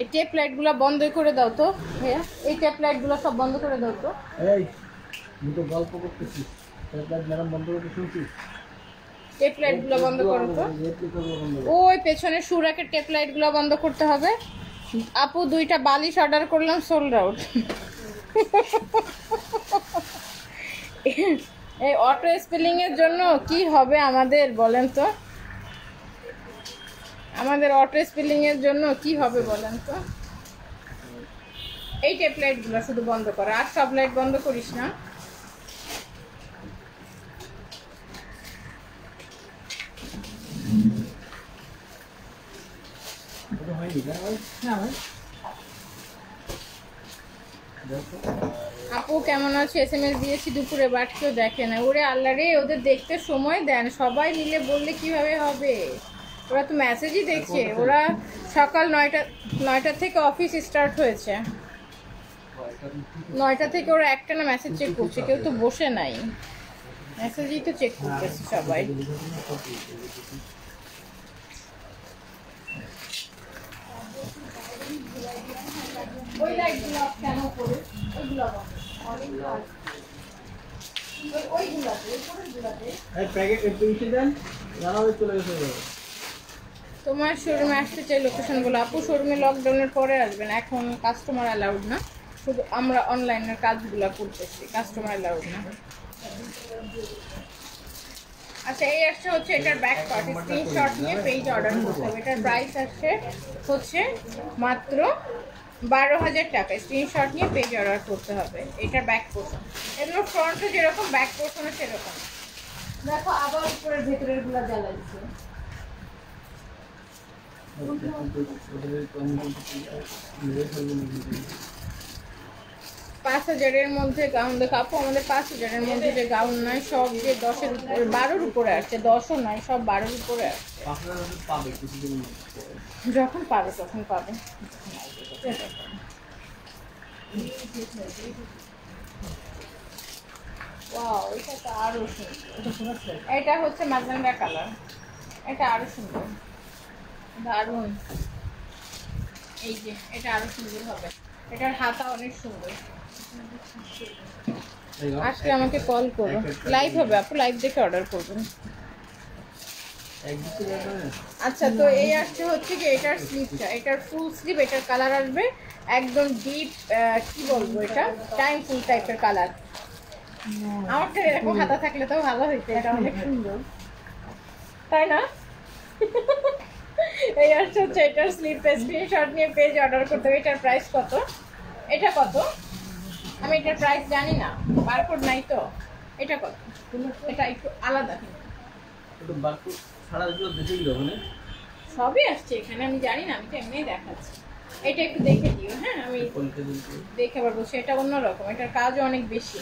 এই টেপ লাইটগুলো বন্ধ করে দাও তো ভাইয়া, এই টেপ লাইটগুলো সব বন্ধ করে দাও তো। এই আমি তো গল্প করতেছি, টেপ লাইট ম্যাডাম বন্ধ করতে শুনছি। টেপ লাইটগুলো বন্ধ করো তো। ওই পেছনে সুরাকের টেপ লাইটগুলো বন্ধ করতে হবে। আপু 2টা বালিশ অর্ডার করলাম, সোল্ড আউট। এই অটো স্পেলিং এর জন্য কি হবে আমাদের বলেন তো? আমাদের অটো স্পেলিং এর জন্য কি হবে বলেন তো? এই টেপ লাইটগুলো শুধু বন্ধ করো, আর সব লাইট বন্ধ করিস না। আপু কেমন আছে? SMS দিয়েছি দুপুরে, বাট কেউ দেখে না। ওরে আল্লাহ রে, ওদের দেখতে সময় দেন। সবাই মিলে বললে কিভাবে হবে? ওরা তো মেসেজই দেখছে। ওরা সকাল 9টা থেকে অফিস স্টার্ট হয়েছে। 9টা থেকে ওরা একটানা মেসেজ চেক করছে, কেউ তো বসে নাই, মেসেজই তো চেক করতেছে সবাই। ওই লাইটগুলো কেন করে? ওইগুলো তোমার শোরুমে আসতে চাই, লোকেশন বলো। আপু শোরুমে লকডাউনের পরে আসবেন, এখন কাস্টমার অ্যালাউড না, শুধু আমরা অনলাইনের কাজগুলো করতেছি, কাস্টমার অ্যালাউড না। আচ্ছা, এই আসছে হচ্ছে এটার ব্যাক পার্ট। স্ক্রিনশট নিয়ে পেজ অর্ডার করতে হবে। এটার প্রাইস আসছে হচ্ছে মাত্র 12,000 টাকা। স্ক্রিনশট নিয়ে পেজ অর্ডার করতে হবে। এটার ব্যাক পোর্শন, এগুলো ফ্রন্টে যেরকম ব্যাক পোর্শনে সেরকম। দেখো আবার উপরের ভেতরের গুলা জ্বালা দিচ্ছে। 5,000-এর মধ্যে গাউন দেখো আপু। আমাদের 5,000-এর মধ্যে যে গাউন নয়, সব যে 10-এর উপরে, 12-র উপরে আসছে। 10ও নয়, সব 12-র উপরে আসছে। যখন পাবে তখন পাবে। ওয়াও, এটা তো আরো সুন্দর। এটা হচ্ছে ম্যাজেন্ডা কালার, এটা আরো সুন্দর, দারুণ। এই যে এটা আরো সুন্দর হবে। এটার হাতা অনেক সুন্দর। আজকে আমাকে কল করো, লাইভ হবে আপু, লাইভ দেখে অর্ডার করবেন। আচ্ছা, তো এই আসছে হচ্ছে কি এটার স্লিভটা, এটার ফুল স্লিভ। এটার কালার আসবে একদম ডিপ, কি বলবো, এটা টাইম ফুল টাইপের কালার। আমারটা এরকম হাতা থাকলে তো ভালো হইতো, এটা অনেক সুন্দর, তাই না? এই হচ্ছে এটার স্লিপ স্ক্রিনশট নিয়ে পেজ অর্ডার করতে হবে। এটার প্রাইস কত? এটা কত? আমি এটার প্রাইস জানি না, বারকোড নাই তো। এটা কত? এটা একটু আলাদা, একটু বারকোড ছাড়া এগুলো দেখে দিও মানে সবই আসছে এখানে, আমি জানি না, আমি তো এমনিই দেখাচ্ছি। এটা একটু দেখে দিও, হ্যাঁ আমি দেখে আবার বলছি, এটা অন্যরকম, এটার কাজও অনেক বেশি।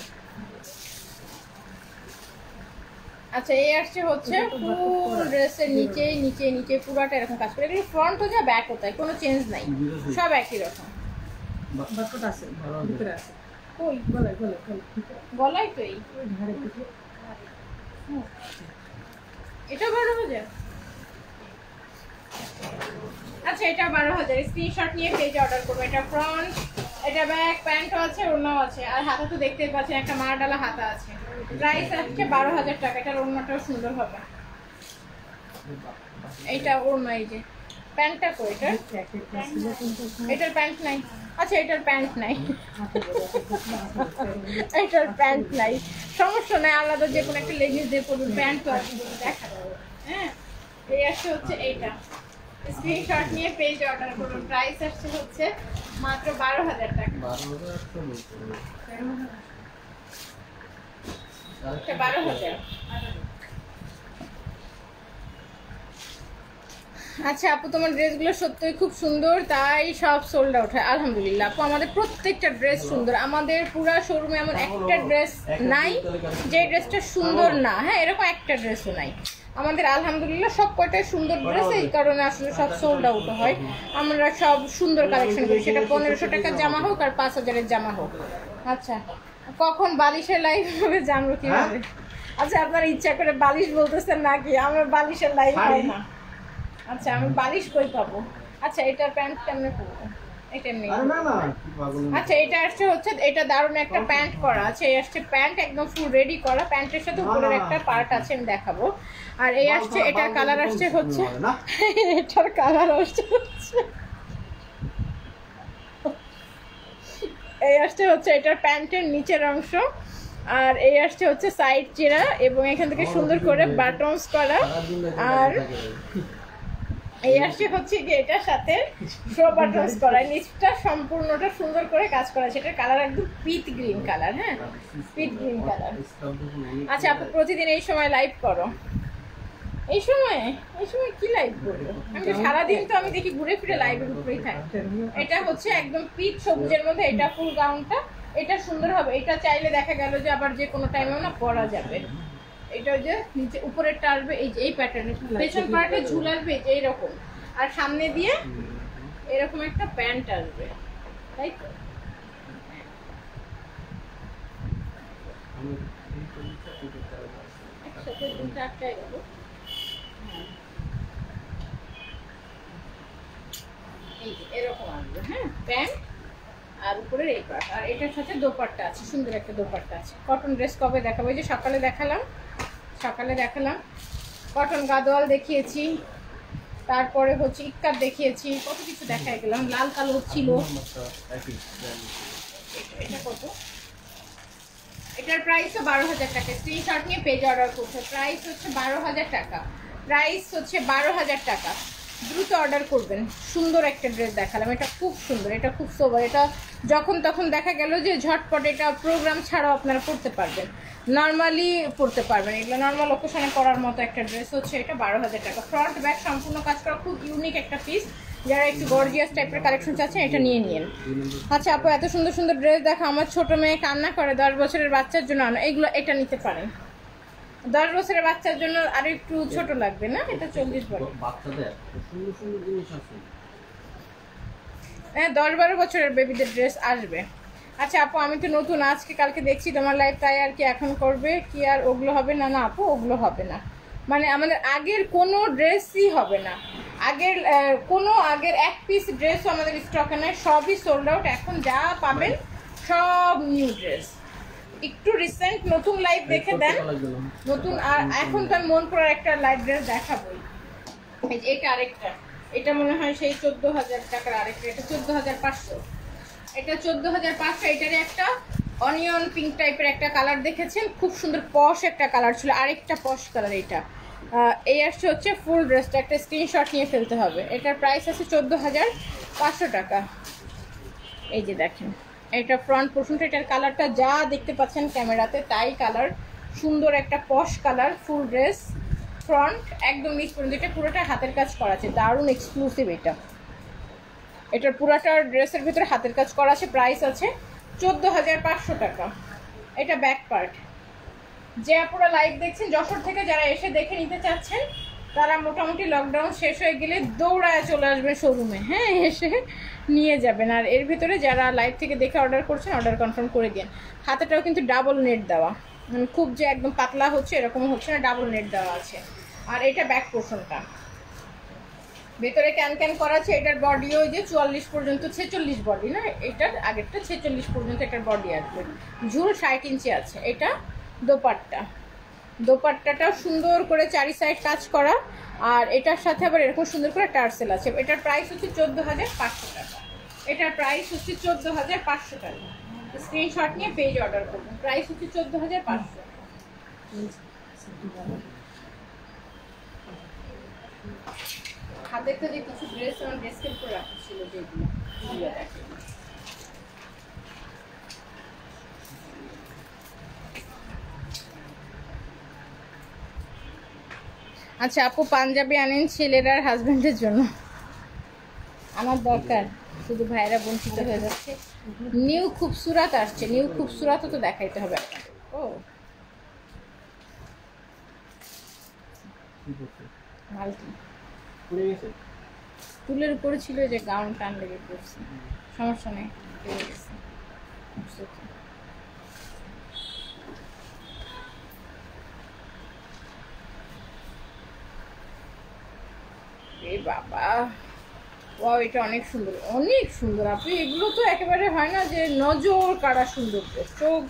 আচ্ছা এই আসছে হচ্ছে ফুল ড্রেসের নিচে নিচে নিচে পুরাটা এরকম কাজ করে, এগুলো ফ্রন্টও যা ব্যাকও তাই, কোনো চেঞ্জ নাই, সব একই রকম। বারকোড আছে, ভিতরে আছে, কই গলায় গলায় গলায় তো এই এটা 12,000। আচ্ছা এটা 12,000, স্ক্রিনশট নিয়ে পেজে অর্ডার করবো। এটা ফ্রন্ট, এটা ব্যাক, প্যান্টও আছে, ওড়নাও আছে, আর হাতা তো দেখতেই পাচ্ছেন একটা মার ডালা হাতা আছে। প্রাইস আসছে 12,000 টাকা। এটার ওড়নাটাও সুন্দর হবে। এইটা ওড়না, এই যে প্যান্টটা কই এটার? এটার প্যান্ট নাই। আচ্ছা এটার প্যান্ট নাই, এটার প্যান্ট নাই, সমস্যা নাই, আলাদা যে কোনো একটা লেগিংস দিয়ে পরবেন, প্যান্ট তো আছে দেখা যাবে। হ্যাঁ এই আসছে হচ্ছে এইটা, স্ক্রিনশট নিয়ে পেজ অর্ডার করুন। প্রাইস আসছে হচ্ছে মাত্র 12,000 টাকা। 12,000। আচ্ছা আপু তোমার ড্রেসগুলো সত্যিই খুব সুন্দর, তাই সব সোল্ড আউট হয়। আলহামদুলিল্লাহ আপু, আমাদের প্রত্যেকটা ড্রেস সুন্দর, আমাদের পুরো শোরুমে এমন একটা ড্রেস নাই যে ড্রেসটা সুন্দর না। হ্যাঁ এরকম একটা ড্রেসও নাই আমাদের, আলহামদুলিল্লাহ সব কয়টাই সুন্দর ড্রেস, এই কারণে আসলে সব সোল্ড আউট হয়। আমরা সব সুন্দর কালেকশন করি, সেটা 1500 টাকার জামা হোক আর 5,000-এর জামা হোক। আচ্ছা কখন বালিশের লাইভ হবে জানবো কিভাবে? আচ্ছা আপনার ইচ্ছা করে বালিশ বলতেছেন নাকি? আমার বালিশের লাইভ হয় না। আচ্ছা আমি বালিশ কই পাবো? আচ্ছা এটার প্যান্ট কেমনে পরবো? এটা এমনি। আচ্ছা এটা আসছে হচ্ছে, এটা দারুণ একটা প্যান্ট করা আছে, এই আসছে প্যান্ট একদম ফুল রেডি করা, প্যান্টের সাথে উপরের একটা পার্ট আছে, আমি দেখাবো। আর এই আসছে, এটার কালার আসছে হচ্ছে, এটার কালার আসছে হচ্ছে, এই আসছে হচ্ছে এটার প্যান্টের নিচের অংশ, আর এই আসছে হচ্ছে সাইড চেরা, এবং এখান থেকে সুন্দর করে বাটনস করা। আর এই আসছে হচ্ছে কি এটার সাথে শো বাটনস করা, নিচটা সম্পূর্ণটা সুন্দর করে কাজ করা। সেটার কালার একদম পিট গ্রিন কালার। হ্যাঁ পিট গ্রিন কালার। আচ্ছা আপু প্রতিদিন এই সময় লাইভ করো? এই সময় কি লাইভ করবো? আমি তো সারাদিন তো আমি দেখি ঘুরে ফিরে লাইভের উপরেই থাকি। এটা হচ্ছে একদম পিচ সবুজের মধ্যে, এটা ফুল গাউনটা, এটা সুন্দর হবে। এটা চাইলে দেখা গেল যে আবার যে কোনো টাইমেও না পরা যাবে। এটা যে নিচে উপরেরটা আসবে এই যে এই প্যাটার্নে, পেছন পার্টে ঝুল আসবে এইরকম, আর সামনে দিয়ে এরকম একটা প্যান্ট আসবে, তাই তো? একসাথে দুটো আটকায় গেল। এই যে এরকম আসবে, হ্যাঁ প্যান্ট আর উপরের এই পার্ট, আর এটার সাথে দোপাট্টা আছে, সুন্দর একটা দোপাট্টা আছে। কটন ড্রেস কবে দেখাবো? এই যে সকালে দেখালাম কটন গাদোয়াল দেখিয়েছি, তারপরে হচ্ছে ইক্কার দেখিয়েছি, কত কিছু দেখাই গেলাম, লাল কালো ছিল। এটা কত? এটার প্রাইস 12,000 টাকা। স্ক্রিনশট নিয়ে পেজ অর্ডার করছে। প্রাইস হচ্ছে 12,000 টাকা। দ্রুত অর্ডার করবেন। সুন্দর একটা ড্রেস দেখালাম, এটা খুব সুন্দর, এটা খুব সোবার, এটা যখন তখন দেখা গেল যে ঝটপট এটা প্রোগ্রাম ছাড়াও আপনারা পড়তে পারবেন, নর্মালি পড়তে পারবেন, এগুলো নর্মাল ওকেশনে পরার মতো একটা ড্রেস হচ্ছে এটা। 12,000 টাকা। ফ্রন্ট ব্যাক সম্পূর্ণ কাজ করা, খুব ইউনিক একটা পিস। যারা একটু গর্জিয়াস টাইপের কালেকশন চাচ্ছেন এটা নিয়ে নিন। আচ্ছা আপু এত সুন্দর সুন্দর ড্রেস দেখা, আমার ছোট মেয়ে কান্না করে, 10 বছরের বাচ্চার জন্য আনো, এইগুলো এটা নিতে পারেন। 10 বছরের বাচ্চার জন্য আর একটু ছোট লাগবে না, এটা 40 বছর বাচ্চাদের সুন্দর সুন্দর জিনিস আছে। হ্যাঁ 10-12 বছরের বেবিদের ড্রেস আসবে। আচ্ছা আপু আমি তো নতুন, আজকে কালকে দেখছি তোমার লাইভ, তাই আর কি এখন করবে কি আর ওগুলো হবে না? না আপু ওগুলো হবে না, মানে আমাদের আগের কোনো ড্রেসই হবে না, আগের এক পিস ড্রেসও আমাদের স্টকে নেই, সবই সোল্ড আউট। এখন যা পাবেন সব নিউ ড্রেস। একটু রিসেন্ট নতুন লাইভ দেখে দেন নতুন। আর এখন তো আমি মন করার একটা লাইভ ড্রেস দেখাবোই। এই যে এটা আরেকটা, এটা মনে হয় সেই 14,000 টাকার আরেকটা, এটা 14,500, এটা 14,500। এটারে একটা অনিয়ন পিঙ্ক টাইপের একটা কালার দেখেছেন, খুব সুন্দর পশ একটা কালার ছিল, আরেকটা পশ কালার এটা। এই আসছে হচ্ছে ফুল ড্রেসটা, একটা স্ক্রিনশট নিয়ে ফেলতে হবে। এটার প্রাইস আছে 14,500 টাকা। এই যে দেখেন এটা ফ্রন্ট পোর্শনটা, এটার কালারটা যা দেখতে পাচ্ছেন ক্যামেরাতে তাই কালার, সুন্দর একটা পশ কালার। ফুল ড্রেস ফ্রন্ট একদম নিচ পর্যন্ত, এটা পুরোটা হাতের কাজ করা আছে, দারুণ এক্সক্লুসিভ এটা। এটার পুরাটা ড্রেসের ভিতরে হাতের কাজ করা আছে। প্রাইস আছে 14,500 টাকা। এটা ব্যাক পার্ট। যে আপনারা লাইভ দেখছেন যশোর থেকে, যারা এসে দেখে নিতে চাচ্ছেন তারা মোটামুটি লকডাউন শেষ হয়ে গেলে দৌড়ায় চলে আসবেন শোরুমে, হ্যাঁ, এসে নিয়ে যাবেন। আর এর ভিতরে যারা লাইভ থেকে দেখে অর্ডার করছেন অর্ডার কনফার্ম করে দিন। হাতেটাও কিন্তু ডাবল নেট দেওয়া, মানে খুব যে একদম পাতলা হচ্ছে এরকম হচ্ছে না, ডাবল নেট দেওয়া আছে। আর এটা ব্যাক পোর্শনটা, ভেতরে ক্যান ক্যান করা আছে। এটার বডি ওই যে 44 পর্যন্ত, 46 বডি না, এটার আগেরটা 46 পর্যন্ত এটার বডি আসবে। ঝুল 60 ইঞ্চি আছে। এটা দোপাট্টা, দোপাট্টাটাও সুন্দর করে চারি সাইড কাজ করা, আর এটার সাথে আবার এরকম সুন্দর করে টার্সেল আছে। এটার প্রাইস হচ্ছে 14,500 টাকা। এটার প্রাইস হচ্ছে 14,500 টাকা। স্ক্রিনশট নিয়ে পেজ অর্ডার করবেন। প্রাইস হচ্ছে 14,500। হাতের কাজে কিছু ড্রেস আমার ডেস্কের উপর রাখা ছিল, যেগুলো দেখেন। আচ্ছা আপু, পাঞ্জাবি আনেন ছেলের আর হাজবেন্ডের জন্য। আমার দরকার, শুধু ভাইরা বঞ্চিত হয়ে যাচ্ছে। নিউ খুবসুরাত আসছে, নিউ খুবসুরাতও তো দেখাইতে হবে আপনাদের। ও মালটি তুলের উপরে ছিল, যে গাউন টান লেগে পড়ছে, সমস্যা নেই, বাবা ওয়াও, এটা অনেক সুন্দর, অনেক সুন্দর। আপনি এগুলো তো একেবারে হয় না যে নজর কাড়া সুন্দর, চোখ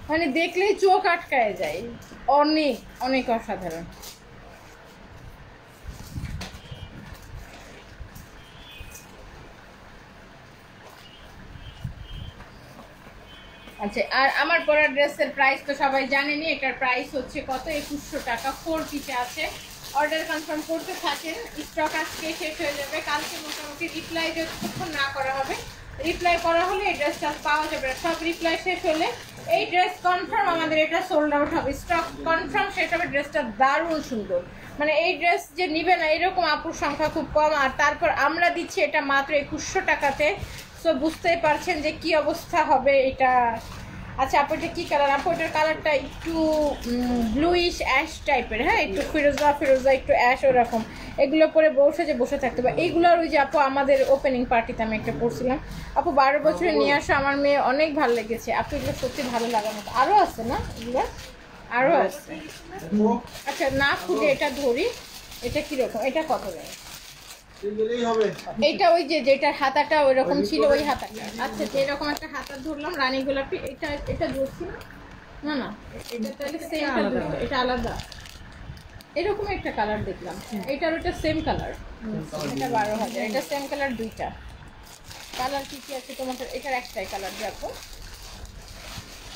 মানে দেখলেই চোখ আটকায় যায়, অনেক অনেক অসাধারণ। আচ্ছা, আর আমার পরা ড্রেসের প্রাইস তো সবাই জানেনই। এটার প্রাইস হচ্ছে কত, 2100 টাকা। 4 পিসে আছে। অর্ডার কনফার্ম করতে থাকেন, স্টক আজকে শেষ হয়ে যাবে। কালকে মোটামুটি রিপ্লাই যতক্ষণ না করা হবে, রিপ্লাই করা হলে এই ড্রেসটা পাওয়া যাবে। সব রিপ্লাই শেষ হলে এই ড্রেস কনফার্ম আমাদের এটা সোল্ড আউট হবে। স্টক কনফার্ম শেষ হবে। ড্রেসটা দারুণ সুন্দর, মানে এই ড্রেস যে নিবে না এরকম আপুর সংখ্যা খুব কম। আর তারপর আমরা দিচ্ছি এটা মাত্র 2100 টাকাতে। সো বুঝতেই পারছেন যে কি অবস্থা হবে এটা। আচ্ছা আপু, এটা কী কালার? আপু এটার কালারটা একটু ব্লুইশ অ্যাশ টাইপের, হ্যাঁ, একটু ফিরোজা ফিরোজা, একটু অ্যাশ ওরকম। এগুলো পরে বসে থাকতে পারে। এইগুলোর ওই যে আপু আমাদের ওপেনিং পার্টিতে আমি একটা পড়ছিলাম। আপু 12 বছরে নিয়ে আসো, আমার মেয়ে অনেক ভালো লেগেছে। আপু এগুলো সত্যি ভালো লাগার মতো। আরও আছে না এগুলো? আরও আছে। আচ্ছা না খুঁজে এটা ধরি, এটা কীরকম, এটা কত দেয়? এইটা ওই যে যেটার হাতাটা ওই রকম ছিল, ওই হাতাটা। আচ্ছা এরকম একটা হাতা ধরলাম, রানী গোলাপি। এটা ধরছি না, না এটা তাহলে সেমটা ধরবো, এটা আলাদা। এরকম একটা কালার দেখলাম, এটার ওটা সেম কালার। এটা 12,000। এটা সেম কালার, দুইটা কালার কি কি আছে তোমার? এটার একটাই কালার দেখো।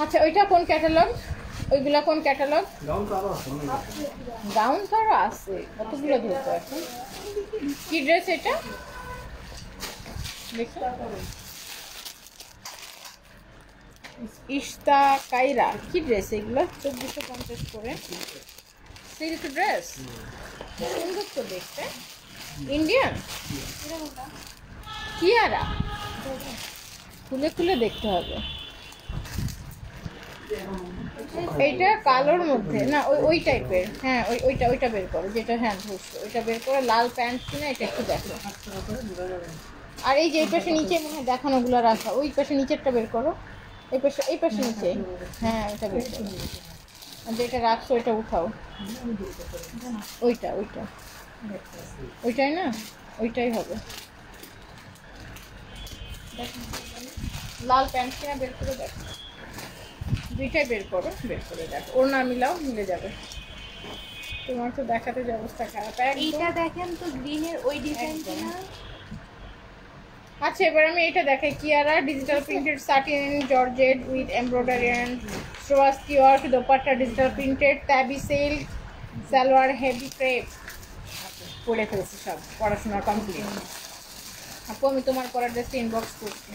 আচ্ছা ওইটা কোন ক্যাটালগ? ওইগুলা কোন ক্যাটালগ? গাউন তো আরো আছে, কতগুলো ধরতো এখন। কি ড্রেস এটা? ইস্তা কাইরা, কি ড্রেস এগুলো? 1450 করে সিল্ক ড্রেস, সুন্দর তো দেখতে। ইন্ডিয়ান কিয়ারা, খুলে খুলে দেখতে হবে। এইটা কালোর মধ্যে না, ওই টাইপের, হ্যাঁ ওইটা বের করো, যেটা হ্যাঁ ধরছো ওইটা বের করো। লাল প্যান্ট কিনা, এটা একটু দেখো। আর এই যে এই পাশে নিচে মনে হয় দেখানোগুলো রাখা, ওই পাশে নিচেরটা বের করো। এই পাশে নিচে, হ্যাঁ ওইটা বের করো। যেটা রাখছো ওইটা উঠাও, ওইটাই না, ওইটাই হবে। লাল প্যান্ট কিনা বের করে দেখো, দুইটাই বের করে দেখো। ওর না মিলাও, মিলে যাবে। তোমার তো দেখাতে যে অবস্থা খারাপ। এইটা দেখেন তো, গ্রিনের ওই ডিজাইনটা না, আচ্ছা এবার আমি এটা দেখাই Kiara digital printed satin georgette with embroidery and Swarovski work dupatta digital printed tabby silk salwar heavy crepe পরে ফেলছি সব পড়াশোনা কমপ্লিট। আপু আমি তোমার পরা ড্রেসটা ইনবক্স করছি।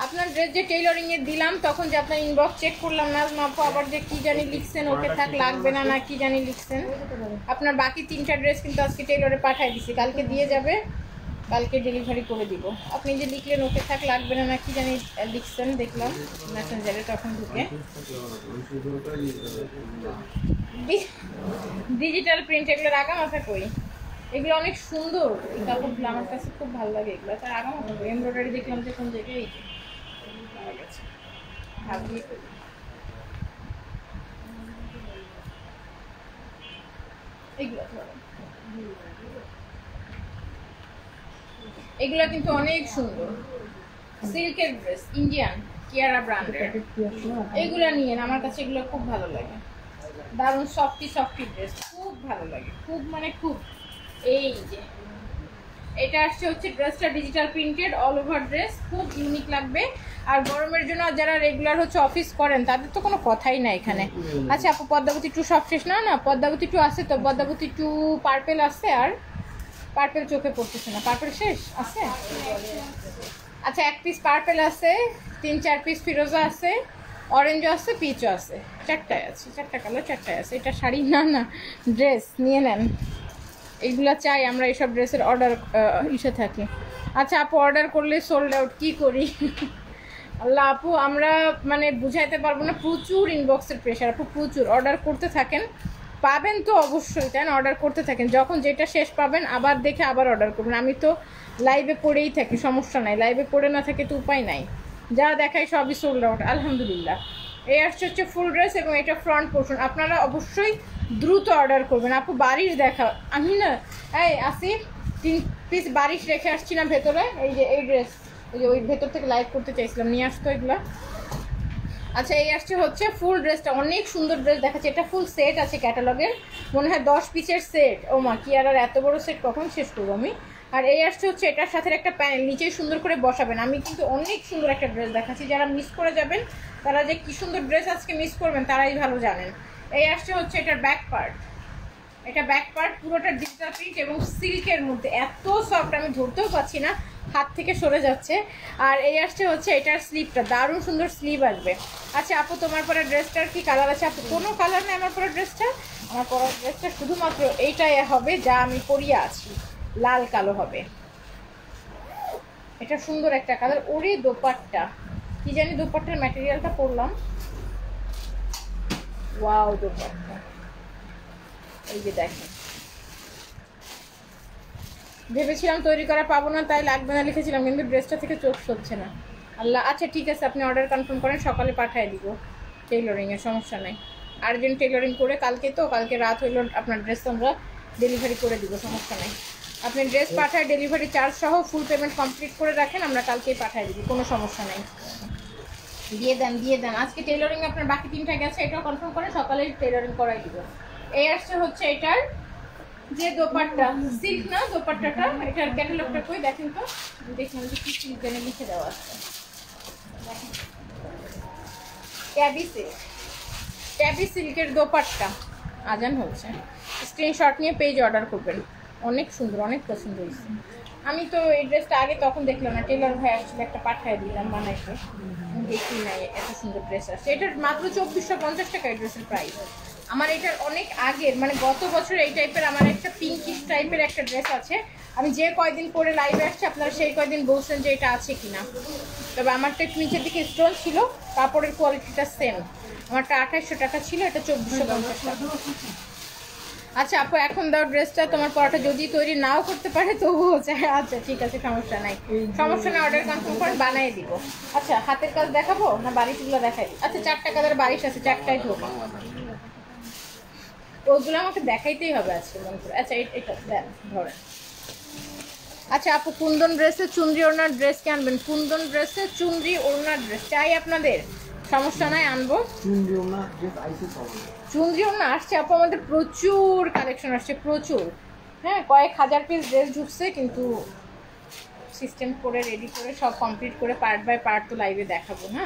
আপনার ড্রেস যে টেইলরিংয়ে দিলাম তখন যে আপনার ইনবক্স চেক করলাম না আপু, আবার যে কী জানি লিখছেন ওকে থাক লাগবে না না কী জানি লিখছেন। আপনার বাকি 3টা ড্রেস কিন্তু আজকে টেইলরে পাঠিয়ে দিছি, কালকে দিয়ে যাবে, কালকে ডেলিভারি করে দিব। আপনি যে লিখলেন ওকে থাক লাগবে না না কি জানি লিখছেন দেখলাম মেসেঞ্জারে তখন ঢুকে। ডিজিটাল প্রিন্ট এগুলোর আগামাথা কই, এগুলো অনেক সুন্দর এই কাপড়গুলো, আমার কাছে খুব ভালো লাগে এগুলো। তার আগামাথা কই এমব্রয়ডারি দেখলাম যে কোন জায়গায় এগুলো কিন্তু অনেক সুন্দর সিল্কের ড্রেস ইন্ডিয়ান কিয়ারা ব্র্যান্ডের, এগুলো নিয়ে আমার কাছে এগুলো খুব ভালো লাগে, দারুণ সফটি সফটি ড্রেস খুব ভালো লাগে, খুব মানে খুব। এই যে এটা আসছে হচ্ছে ড্রেসটা digital printed all over dress, খুব ইউনিক লাগবে। আর গরমের জন্য যারা রেগুলার হচ্ছে অফিস করেন তাদের তো কোনো কথাই না এখানে। আচ্ছা আপু পদ্মাবতী 2 সব শেষ না? না পদ্মাবতী 2 আছে তো, পদ্মাবতী 2 পার্পেল আছে, আর পার্পেল চোখে পড়তেছে না, পার্পেল শেষ আছে। আচ্ছা 1 পিস পার্পেল আছে, 3-4 পিস ফিরোজা আছে, অরেঞ্জও আছে, পিচও আছে, 4টায় আছে, 4টা কালার 4টায় আছে। এটা শাড়ি না না ড্রেস নিয়ে নেন, এইগুলা চাই আমরা, এইসব ড্রেসের অর্ডার ইসে থাকি। আচ্ছা আপু অর্ডার করলে সোল্ড আউট কী করি? আল্লাহ আপু আমরা মানে বুঝাইতে পারবো না, প্রচুর ইনবক্সের প্রেশার আপু, প্রচুর। অর্ডার করতে থাকেন, পাবেন তো অবশ্যই, তাই না? অর্ডার করতে থাকেন, যখন যেটা শেষ পাবেন আবার দেখে আবার অর্ডার করবেন। আমি তো লাইভে পড়েই থাকি, সমস্যা নাই, লাইভে পড়ে না থাকে তো উপায় নাই, যা দেখাই সবই সোল্ড আউট আলহামদুলিল্লাহ। এই আসছে হচ্ছে ফুল ড্রেস এবং এটা ফ্রন্ট পোর্শন, আপনারা অবশ্যই দ্রুত অর্ডার করবেন। আপু বারিশ দেখা, আমি না এই আসি 3 পিস বারিশ রেখে আসছি না ভেতরে, এই যে এই ড্রেস, এই যে ওই ভেতর থেকে লাইভ করতে চাইছিলাম, নিয়ে আসতো এগুলো। আচ্ছা এই আসছে হচ্ছে ফুল ড্রেসটা, অনেক সুন্দর ড্রেস দেখাচ্ছে, এটা ফুল সেট আছে ক্যাটালগের, মনে হয় 10 পিসের সেট। ও মা কি আর এত বড় সেট কখন শেষ করবো আমি। আর এই আসছে হচ্ছে এটার সাথে একটা প্যানেল, নিচে সুন্দর করে বসাবেন। আমি কিন্তু অনেক সুন্দর একটা ড্রেস দেখাচ্ছি, যারা মিস করে যাবেন তারা যে কি সুন্দর ড্রেস আজকে মিস করবেন তারাই ভালো জানেন। এই আসছে হচ্ছে এটার ব্যাক পার্ট, এটা ব্যাক পার্ট পুরোটা ডিজিটাল প্রিন্ট এবং সিল্কের মধ্যে, এত সফট আমি ধরতেও পাচ্ছি না, হাত থেকে সরে যাচ্ছে। আর এই আসছে হচ্ছে এটার স্লিভটা, দারুণ সুন্দর স্লিভ আসবে। আচ্ছা আপু তোমার পরা ড্রেসটার কি কালার আছে? আপু কোনো কালার নেই আমার পরা ড্রেসটা, আমার পরা ড্রেসটা শুধুমাত্র এইটাই হবে যা আমি পরিয়ে আছি, লাল কালো হবে। এটা সুন্দর একটা কালার। ওরে দোপাট্টা কি জানি, দোপাট্টার ম্যাটেরিয়ালটা পরলাম, ওয়াও দোপাট্টা, এই যে দেখেন, ভেবেছিলাম তৈরি করা পাবো না তাই লাগবে না লিখেছিলাম, কিন্তু ড্রেসটা থেকে চোখ সরছে না আল্লাহ। আচ্ছা ঠিক আছে আপনি অর্ডার কনফার্ম করেন, সকালে পাঠিয়ে দিব টেইলরিংয়ের, সমস্যা নেই। আর্জেন্ট টেইলরিং করে কালকে তো, কালকে রাত হইলো আপনার ড্রেস আমরা ডেলিভারি করে দিব, সমস্যা নেই। আপনি ড্রেস পাঠায় ডেলিভারি চার্জ সহ ফুল পেমেন্ট কমপ্লিট করে রাখেন, আমরা কালকেই পাঠিয়ে দিব, কোনো সমস্যা নেই। দিয়ে দেন দিয়ে দেন। আজকে টেইলরিং আপনার বাকি 3টা গেছে, এটাও কনফার্ম করে সকালে টেইলরিং করাই দিব। এই আসছে হচ্ছে এটার যে দোপাট্টা, সিল্ক না দোপাট্টাটা, এটার ক্যাটালগটা কই দেখেন তো, দেখুন যে কি সিল্ক জানে লিখে দেওয়া আছে, দেখেন ট্যাবি সিল্ক, ট্যাবি সিল্কের দোপাট্টা। আজান হচ্ছে, স্ক্রিনশট নিয়ে পেজ অর্ডার করবেন, অনেক সুন্দর, অনেক পছন্দ হয়েছে। আমি তো এই ড্রেসটা আগে তখন দেখলাম না, টেলার ভাই আসলে একটা পাঠিয়ে দিলাম বানাইতে, দেখি নাই এত সুন্দর ড্রেস আসছে। এটার মাত্র 2450 টাকা এই ড্রেসের প্রাইস। আমার এটার অনেক আগের মানে গত বছর এই টাইপের আমার একটা পিঙ্কিশ টাইপের একটা ড্রেস আছে, আমি যে কয়দিন পরে লাইভে আসছি আপনারা সেই কয়দিন বলছেন যে এটা আছে কিনা, তবে আমারটা একটু নিচের দিকে স্টোন ছিল, কাপড়ের কোয়ালিটিটা সেম, আমারটা 2800 টাকা ছিল, এটা 2450 টাকা। আচ্ছা আপু এখন দাও ড্রেসটা, তোমার পরাটা যদি তৈরি নাও করতে পারে তবুও চাই। আচ্ছা ঠিক আছে সমস্যা নাই, সমস্যা নেই, অর্ডার কনফার্ম করে বানিয়ে দিব। আচ্ছা হাতের কাজ দেখাবো না বারিশগুলো দেখাই দিই? আচ্ছা 4টা কালার বারিশ আছে, 4টাই ঢোক, ওগুলো আমাকে দেখাইতেই হবে আজকে মনে করে। আচ্ছা এটা ধরেন। আচ্ছা আপু কুন্দন ড্রেসে চুনরি ওড়নার ড্রেস কে আনবেন? কুন্দন ড্রেসে চুনরি ওড়নার ড্রেস চাই আপনাদের, সমস্যা নাই আনবো। চুনরি ওড়না আসছে আপু আমাদের, প্রচুর কালেকশন আসছে প্রচুর, হ্যাঁ কয়েক হাজার পিস ড্রেস ঢুকছে, কিন্তু সিস্টেম করে রেডি করে সব কমপ্লিট করে পার্ট বাই পার্ট তো লাইভে দেখাবো না।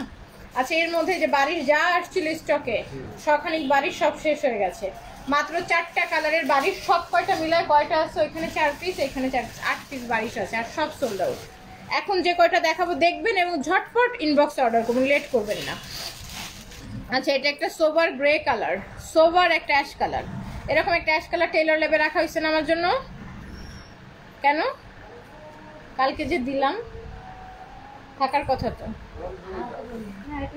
আচ্ছা, এর মধ্যে যে বাড়ির যা আসছিল স্টকে সখানিক বাড়ির সব শেষ হয়ে গেছে। মাত্র 4টা কালারের বাড়ির সব কয়টা মিলায় কয়টা আছে, ওইখানে 4 পিস, এখানে 4 পিস, 8 পিস বাড়িশ আছে আর সব সোল্ড আউট। এখন যে কয়টা দেখাবো দেখবেন এবং ঝটপট ইনবক্সে অর্ডার করবেন, লেট করবেন না। আচ্ছা, এটা একটা সোভার গ্রে কালার, সোভার একটা অ্যাশ কালার, এরকম একটা অ্যাশ কালার টেইলর লেবে রাখা হয়েছে না আমার জন্য। কেন? কালকে যে দিলাম থাকার কথা তো।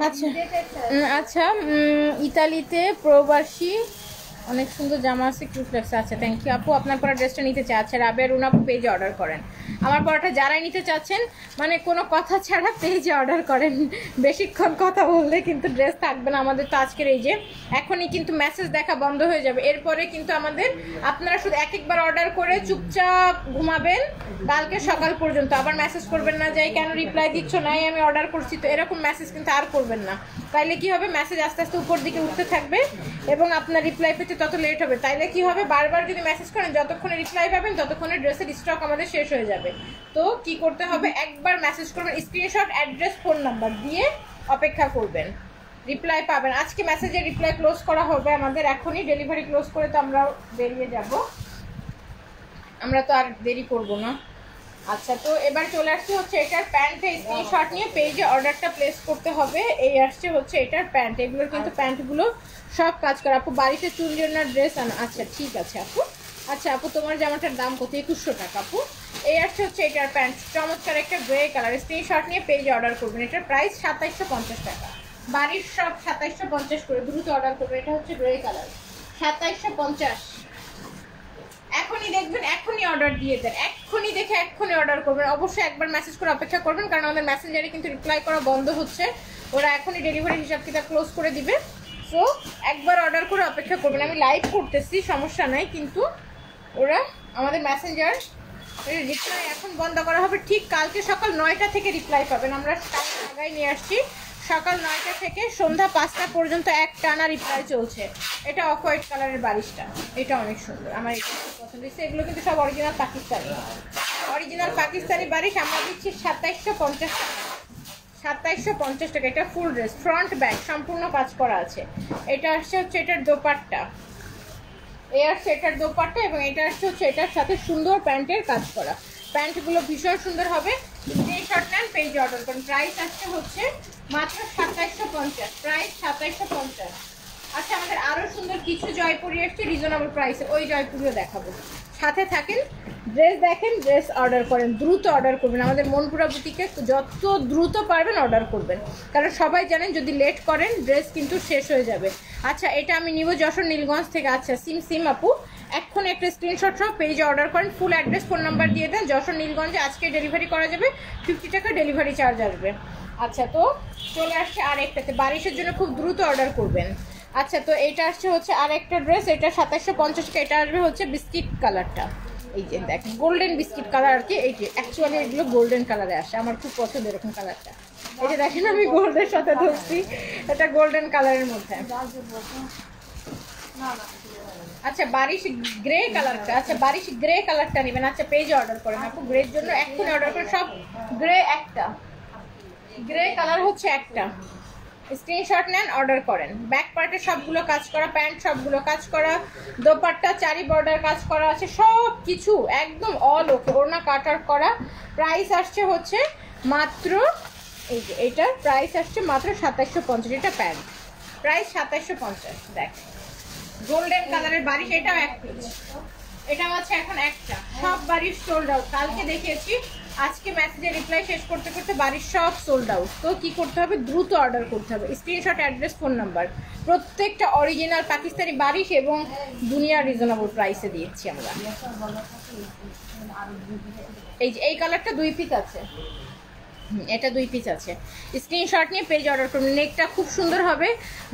আচ্ছা আচ্ছা, ইতালিতে প্রবাসী অনেক সুন্দর জামা আছে, কিউট লাগছে। আচ্ছা, থ্যাংক ইউ আপু, আপনার পরা ড্রেসটা নিতে চাই। আচ্ছা, রাবেয়া রুনা আপু পেজে অর্ডার করেন। আমার পরাটা যারাই নিতে চাচ্ছেন মানে কোনো কথা ছাড়া পেজে অর্ডার করেন, বেশিক্ষণ কথা বললে কিন্তু ড্রেস থাকবে না আমাদের। তো আজকের এই যে এখনই কিন্তু মেসেজ দেখা বন্ধ হয়ে যাবে, এরপরে কিন্তু আমাদের আপনারা শুধু একবার অর্ডার করে চুপচাপ ঘুমাবেন কালকে সকাল পর্যন্ত, আবার মেসেজ করবেন না যাই কেন রিপ্লাই দিচ্ছ, নাই আমি অর্ডার করছি, তো এরকম মেসেজ কিন্তু আর করবেন না। তাইলে কি হবে, মেসেজ আস্তে আস্তে উপর দিকে উঠতে থাকবে এবং আপনার রিপ্লাই পেতে তত লেট হবে। তাইলে কি হবে, বারবার যদি মেসেজ করেন যতক্ষণে রিপ্লাই পাবেন ততক্ষণে ড্রেসের স্টক আমাদের শেষ হয়ে যাবে। তো কি করতে হবে, একবার মেসেজ করবেন, স্ক্রিনশট, অ্যাড্রেস, ফোন নাম্বার দিয়ে অপেক্ষা করবেন, রিপ্লাই পাবেন। আজকে মেসেজে রিপ্লাই ক্লোজ করা হবে আমাদের এখনই, ডেলিভারি ক্লোজ করে তো আমরা বেরিয়ে যাব, আমরা তো আর দেরি করব না। আচ্ছা, তো এবার চলে আসছে হচ্ছে এটার প্যান্টে স্ক্রিনশট নিয়ে পেজে অর্ডারটা প্লেস করতে হবে। এই আসছে হচ্ছে এটার প্যান্ট, এগুলোর কিন্তু প্যান্টগুলো সব কাজ করা। আপু বাড়িতে চুল জন্য ড্রেস আনা, আচ্ছা ঠিক আছে আপু। আচ্ছা আপু, তোমার জামাটার দাম কত? 2100 টাকা আপু। এই আসছে হচ্ছে এটার প্যান্ট, চমৎকার একটা গ্রে কালার, স্ক্রিনশট নিয়ে পেজে অর্ডার করবেন। এটার প্রাইস 2750 টাকা, বাড়ির সব 2750 করে, দ্রুত অর্ডার করবেন। এটা হচ্ছে গ্রে কালার, 2750। এখনই দেখবেন, এখনই অর্ডার দিয়ে দেন, এখনই দেখে এখনই অর্ডার করবেন। অবশ্যই একবার মেসেজ করে অপেক্ষা করবেন, কারণ আমাদের মেসেঞ্জারে কিন্তু রিপ্লাই করা বন্ধ হচ্ছে, ওরা এখনই ডেলিভারি হিসাব কিতাব ক্লোজ করে দিবে। সো একবার অর্ডার করে অপেক্ষা করবেন। আমি লাইভ করতেছি, সমস্যা নাই, কিন্তু ওরা আমাদের মেসেঞ্জার রিপ্লাই এখন বন্ধ করা হবে। ঠিক কালকে সকাল 9টা থেকে রিপ্লাই পাবেন, আমরা টাইম আগায় নিয়ে আসছি। সকাল 9টা থেকে সন্ধ্যা 5টা পর্যন্ত এক টানা রিপ্লাই চলছে। এটা অফ হোয়াইট কালারের বারিশটা, এটা অনেক সুন্দর, আমার এটা খুব পছন্দ হয়েছে। এগুলো কিন্তু সব অরিজিনাল পাকিস্তানি, অরিজিনাল পাকিস্তানি বারিশ। আমরা দিচ্ছি 2750 টাকা, 2750 টাকা। এটা ফুল ড্রেস, ফ্রন্ট ব্যাক সম্পূর্ণ কাজ করা আছে। এটা আসছে হচ্ছে এটার দোপাট্টা, এই আসছে এটার দোপাট্টা, এবং এটা আসছে হচ্ছে এটার সাথে সুন্দর প্যান্টের কাজ করা। প্যান্টগুলো ভীষণ সুন্দর হবে, স্ক্রিনশট নেন, পেজে অর্ডার করুন। প্রাইস আসছে হচ্ছে মাত্র 2750, প্রাইস 2750। আচ্ছা, আমাদের আরও সুন্দর কিছু জয়পুরি আসছে রিজনেবল প্রাইসে, ওই জয়পুরিও দেখাবো। সাথে থাকেন, ড্রেস দেখেন, ড্রেস অর্ডার করেন, দ্রুত অর্ডার করবেন। আমাদের মনপুরা বুটিকে যত দ্রুত পারবেন অর্ডার করবেন, কারণ সবাই জানেন যদি লেট করেন ড্রেস কিন্তু শেষ হয়ে যাবে। আচ্ছা, এটা আমি নিব যশোর নীলগঞ্জ থেকে। আচ্ছা, সিম আপু, এখন একটা স্ক্রিনশট সহ পেজে অর্ডার করেন, ফুল অ্যাড্রেস, ফোন নাম্বার দিয়ে দেন। যশোর নীলগঞ্জে আজকে ডেলিভারি করা যাবে, 50 টাকা ডেলিভারি চার্জ আসবে। আচ্ছা, তো চলে আসছে আর একটাতে, বারিশের জন্য খুব দ্রুত অর্ডার করবেন। আচ্ছা, তো এইটা আসছে হচ্ছে আর একটা ড্রেস, এটা 2750 টাকা। এটা আসবে হচ্ছে বিস্কিট কালারটা, এই যে দেখেন গোল্ডেন বিস্কিট কালার আর কি। এই যে অ্যাকচুয়ালি এগুলো গোল্ডেন কালারে আসে, আমার খুব পছন্দ এরকম কালারটা। এই যে দেখেন আমি গোল্ডের সাথে ধরছি, এটা গোল্ডেন কালারের মধ্যে। আচ্ছা, বারিশ গ্রে কালারটা, আচ্ছা বারিশ গ্রে কালারটা নেবেন। আচ্ছা, পেজে অর্ডার করেন আপু, গ্রের জন্য এক্ষুনি অর্ডার করেন। সব গ্রে, একটা গ্রে কালার হচ্ছে একটা, স্ক্রিনশট নেন, অর্ডার করেন। ব্যাক পার্টে সবগুলো কাজ করা, প্যান্ট সবগুলো কাজ করা, দোপাট্টা চারি বর্ডার কাজ করা আছে, সব কিছু একদম অল ওকে, ওড়না কাটার করা। প্রাইস আসছে হচ্ছে মাত্র, এই যে এটার প্রাইস আসছে মাত্র 2750। এটা প্যান্ট, প্রাইস 2750। দেখ গোল্ডেন কালারের বারিশ, এটাও এক পিস, এটাও আছে এখন একটা। সব বাড়ির সোল্ড আউট, কালকে দেখিয়েছি, আজকে মেসেজে রিপ্লাই শেষ করতে করতে বাড়ির সব সোল্ড আউট। তো কি করতে হবে, দ্রুত অর্ডার করতে হবে। স্ক্রিনশট, অ্যাড্রেস, ফোন নাম্বার, প্রত্যেকটা অরিজিনাল পাকিস্তানি বারিশ এবং দুনিয়ার রিজনেবল প্রাইসে দিচ্ছি আমরা। এই যে এই কালারটা 2 পিস আছে, এটা 2 পিস আছে। স্ক্রিনশট নিয়ে পেজ অর্ডার করুন। নেকটা খুব সুন্দর হবে,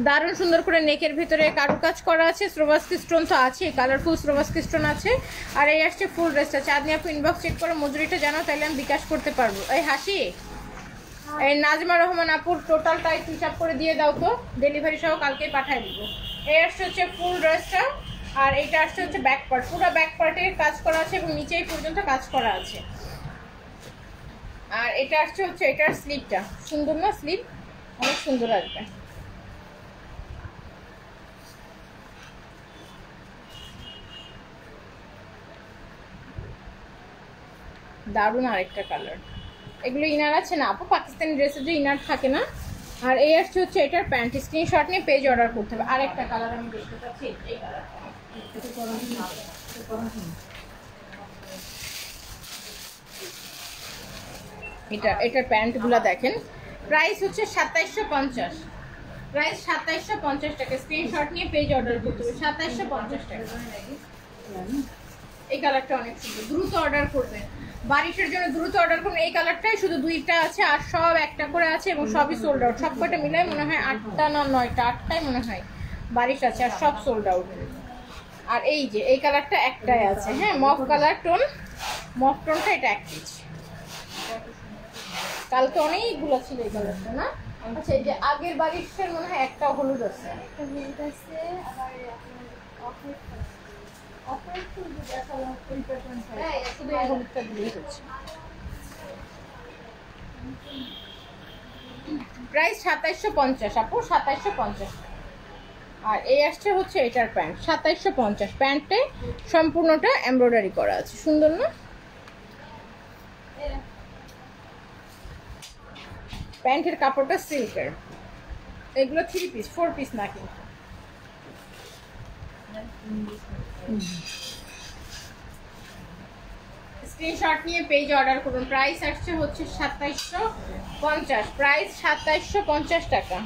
দারুণ সুন্দর করে নেকের ভিতরে কারুকাজ করা আছে, স্রোভাস্কি স্টোন তো আছে, কালারফুল স্রোভাস্কি স্টোন আছে। আর এই আসছে ফুল ড্রেসটা। চাঁদনি আপু ইনবক্স চেক করে মজুরিটা জানাও, তাহলে আমি বিকাশ করতে পারবো। এই হাসি, এই নাজমা রহমান আপুর টোটালটাই হিসাব করে দিয়ে দাও তো, ডেলিভারি সহ কালকেই পাঠিয়ে দিব। এই আসছে হচ্ছে ফুল ড্রেসটা, আর এইটা আসছে হচ্ছে ব্যাক পার্ট, পুরো ব্যাক পার্টে কাজ করা আছে এবং নিচেই পর্যন্ত কাজ করা আছে। আর এটা আসছে হচ্ছে এটার স্লিপটা সুন্দর না, স্লিপ অনেক সুন্দর আসবে। দারুণ আরেকটা কালার। এগুলো ইনার আছে না আপু, পাকিস্তানি ড্রেসের যে ইনার থাকে না। আর এই আসছে হচ্ছে এটার প্যান্ট, স্ক্রিনশট নিয়ে পেজ অর্ডার করতে হবে। আরেকটা কালার আমি দেখতে পাচ্ছি, এই কালারটা এটার প্যান্টগুলো দেখেন। প্রাইস হচ্ছে 2750, প্রাইস 2750 টাকা। স্ক্রিনশট নিয়ে পেজ অর্ডার করতে হবে, 2750 টাকা। এই কালারটা অনেক সুন্দর, দ্রুত অর্ডার করবেন, বারিশের জন্য দ্রুত অর্ডার করুন। এই কালারটাই শুধু 2টা আছে, আর সব একটা করে আছে এবং সবই সোল্ড আউট। সব কয়টা মিলাই মনে হয় 8টা না 9টা, 8টাই মনে হয় বারিশ আছে, আর সব সোল্ড আউট। আর এই যে এই কালারটা একটাই আছে, হ্যাঁ মফ কালার টোন, মফ টোনটা এটা এক পিস। কালকে অনেকগুলো ছিল এই কালারটা না। আচ্ছা এই যে আগের বারিশের মনে হয় একটা হলুদ আছে, প্রাইস 2750 আপু, 2750। আর এই আসছে হচ্ছে এটার প্যান্ট 2750, প্যান্টে সম্পূর্ণটা এমব্রয়ডারি করা আছে, সুন্দর না? প্যান্টের কাপড়টা সিল্কের, এগুলো 3 পিস 4 পিস না কিন্তু। স্ক্রিনশট নিয়ে পেজ অর্ডার করুন। প্রাইস আসছে হচ্ছে 2750, প্রাইস 2750 টাকা,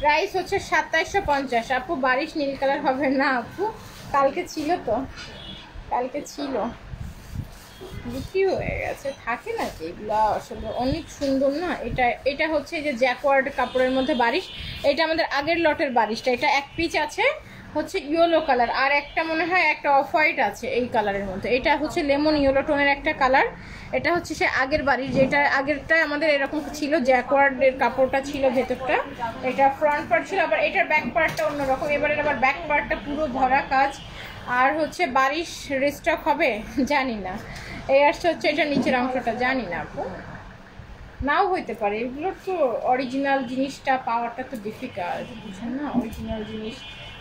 প্রাইস হচ্ছে 2750। আপু বারিশ নীল কালার হবে না আপু, কালকে ছিল তো, কালকে ছিল, বিক্রি হয়ে গেছে, থাকে না কি এগুলো আসলে অনেক সুন্দর না। এটা হচ্ছে যে জ্যাকওয়ার্ড কাপড়ের মধ্যে বারিশ, এটা আমাদের আগের লটের বারিশটা। এটা এক পিচ আছে হচ্ছে ইয়েলো কালার, আর একটা মনে হয় একটা অফ হোয়াইট আছে এই কালারের মধ্যে। এটা হচ্ছে লেমন ইয়েলো টোনের একটা কালার। এটা হচ্ছে সে আগের বাড়ির, যেটা আগেরটা আমাদের এরকম ছিল, জ্যাকওয়ার্ডের কাপড়টা ছিল ভেতরটা, এটা ফ্রন্ট পার্ট ছিল, আবার এটার ব্যাক পার্টটা অন্যরকম। এবারের আবার ব্যাক পার্টটা পুরো ভরা কাজ। আর হচ্ছে বারিশ রিস্টক হবে জানি না। এই আসছে হচ্ছে এটা নিচের অংশটা, জানি না আপু, নাও হইতে পারে। এগুলোর তো অরিজিনাল জিনিসটা পাওয়াটা তো ডিফিকাল্ট, বুঝছেন না? অরিজিনাল জিনিস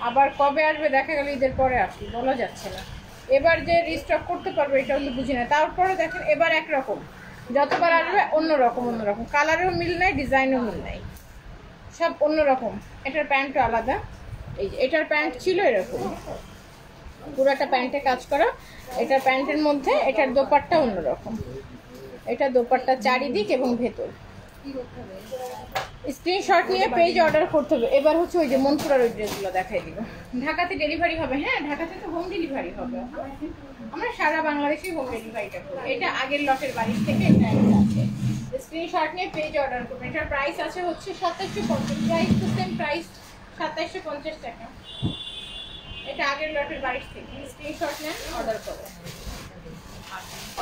আবার কবে আসবে দেখা গেল ঈদের পরে আসবে, বলা যাচ্ছে না। এবার যে রিস্টক করতে পারবে এটাও তো বুঝি না। তারপরে দেখেন এবার একরকম, যতবার আসবে অন্যরকম, অন্যরকম কালারেও মিল নাই, ডিজাইনও মিল নাই, সব অন্যরকম। এটার প্যান্টও আলাদা, এই যে এটার প্যান্ট ছিল এরকম পুরোটা প্যান্টে কাজ করা, এটার প্যান্টের মধ্যে এটার দোপাট্টা অন্যরকম, এটা দোপাট্টা চারিদিক এবং ভেতর। স্ক্রিনশট নিয়ে পেজ অর্ডার করতে হবে। এবার হচ্ছে ওই যে মনপুরার ওই ড্রেসগুলো দেখাই দিব। ঢাকাতে ডেলিভারি হবে, হ্যাঁ ঢাকাতে তো হোম ডেলিভারি হবে, আমরা সারা বাংলাদেশে হোম ডেলিভারিটা করি। এটা আগের লটের বাড়ির থেকে এটা একটা আছে। স্ক্রিনশট নিয়ে পেজ অর্ডার করবেন। এটার প্রাইস আছে হচ্ছে 2750, প্রাইস তো সেম প্রাইস 2750 টাকা। এটা আগের লটের বাড়ির থেকে, স্ক্রিনশট নেন অর্ডার করবেন।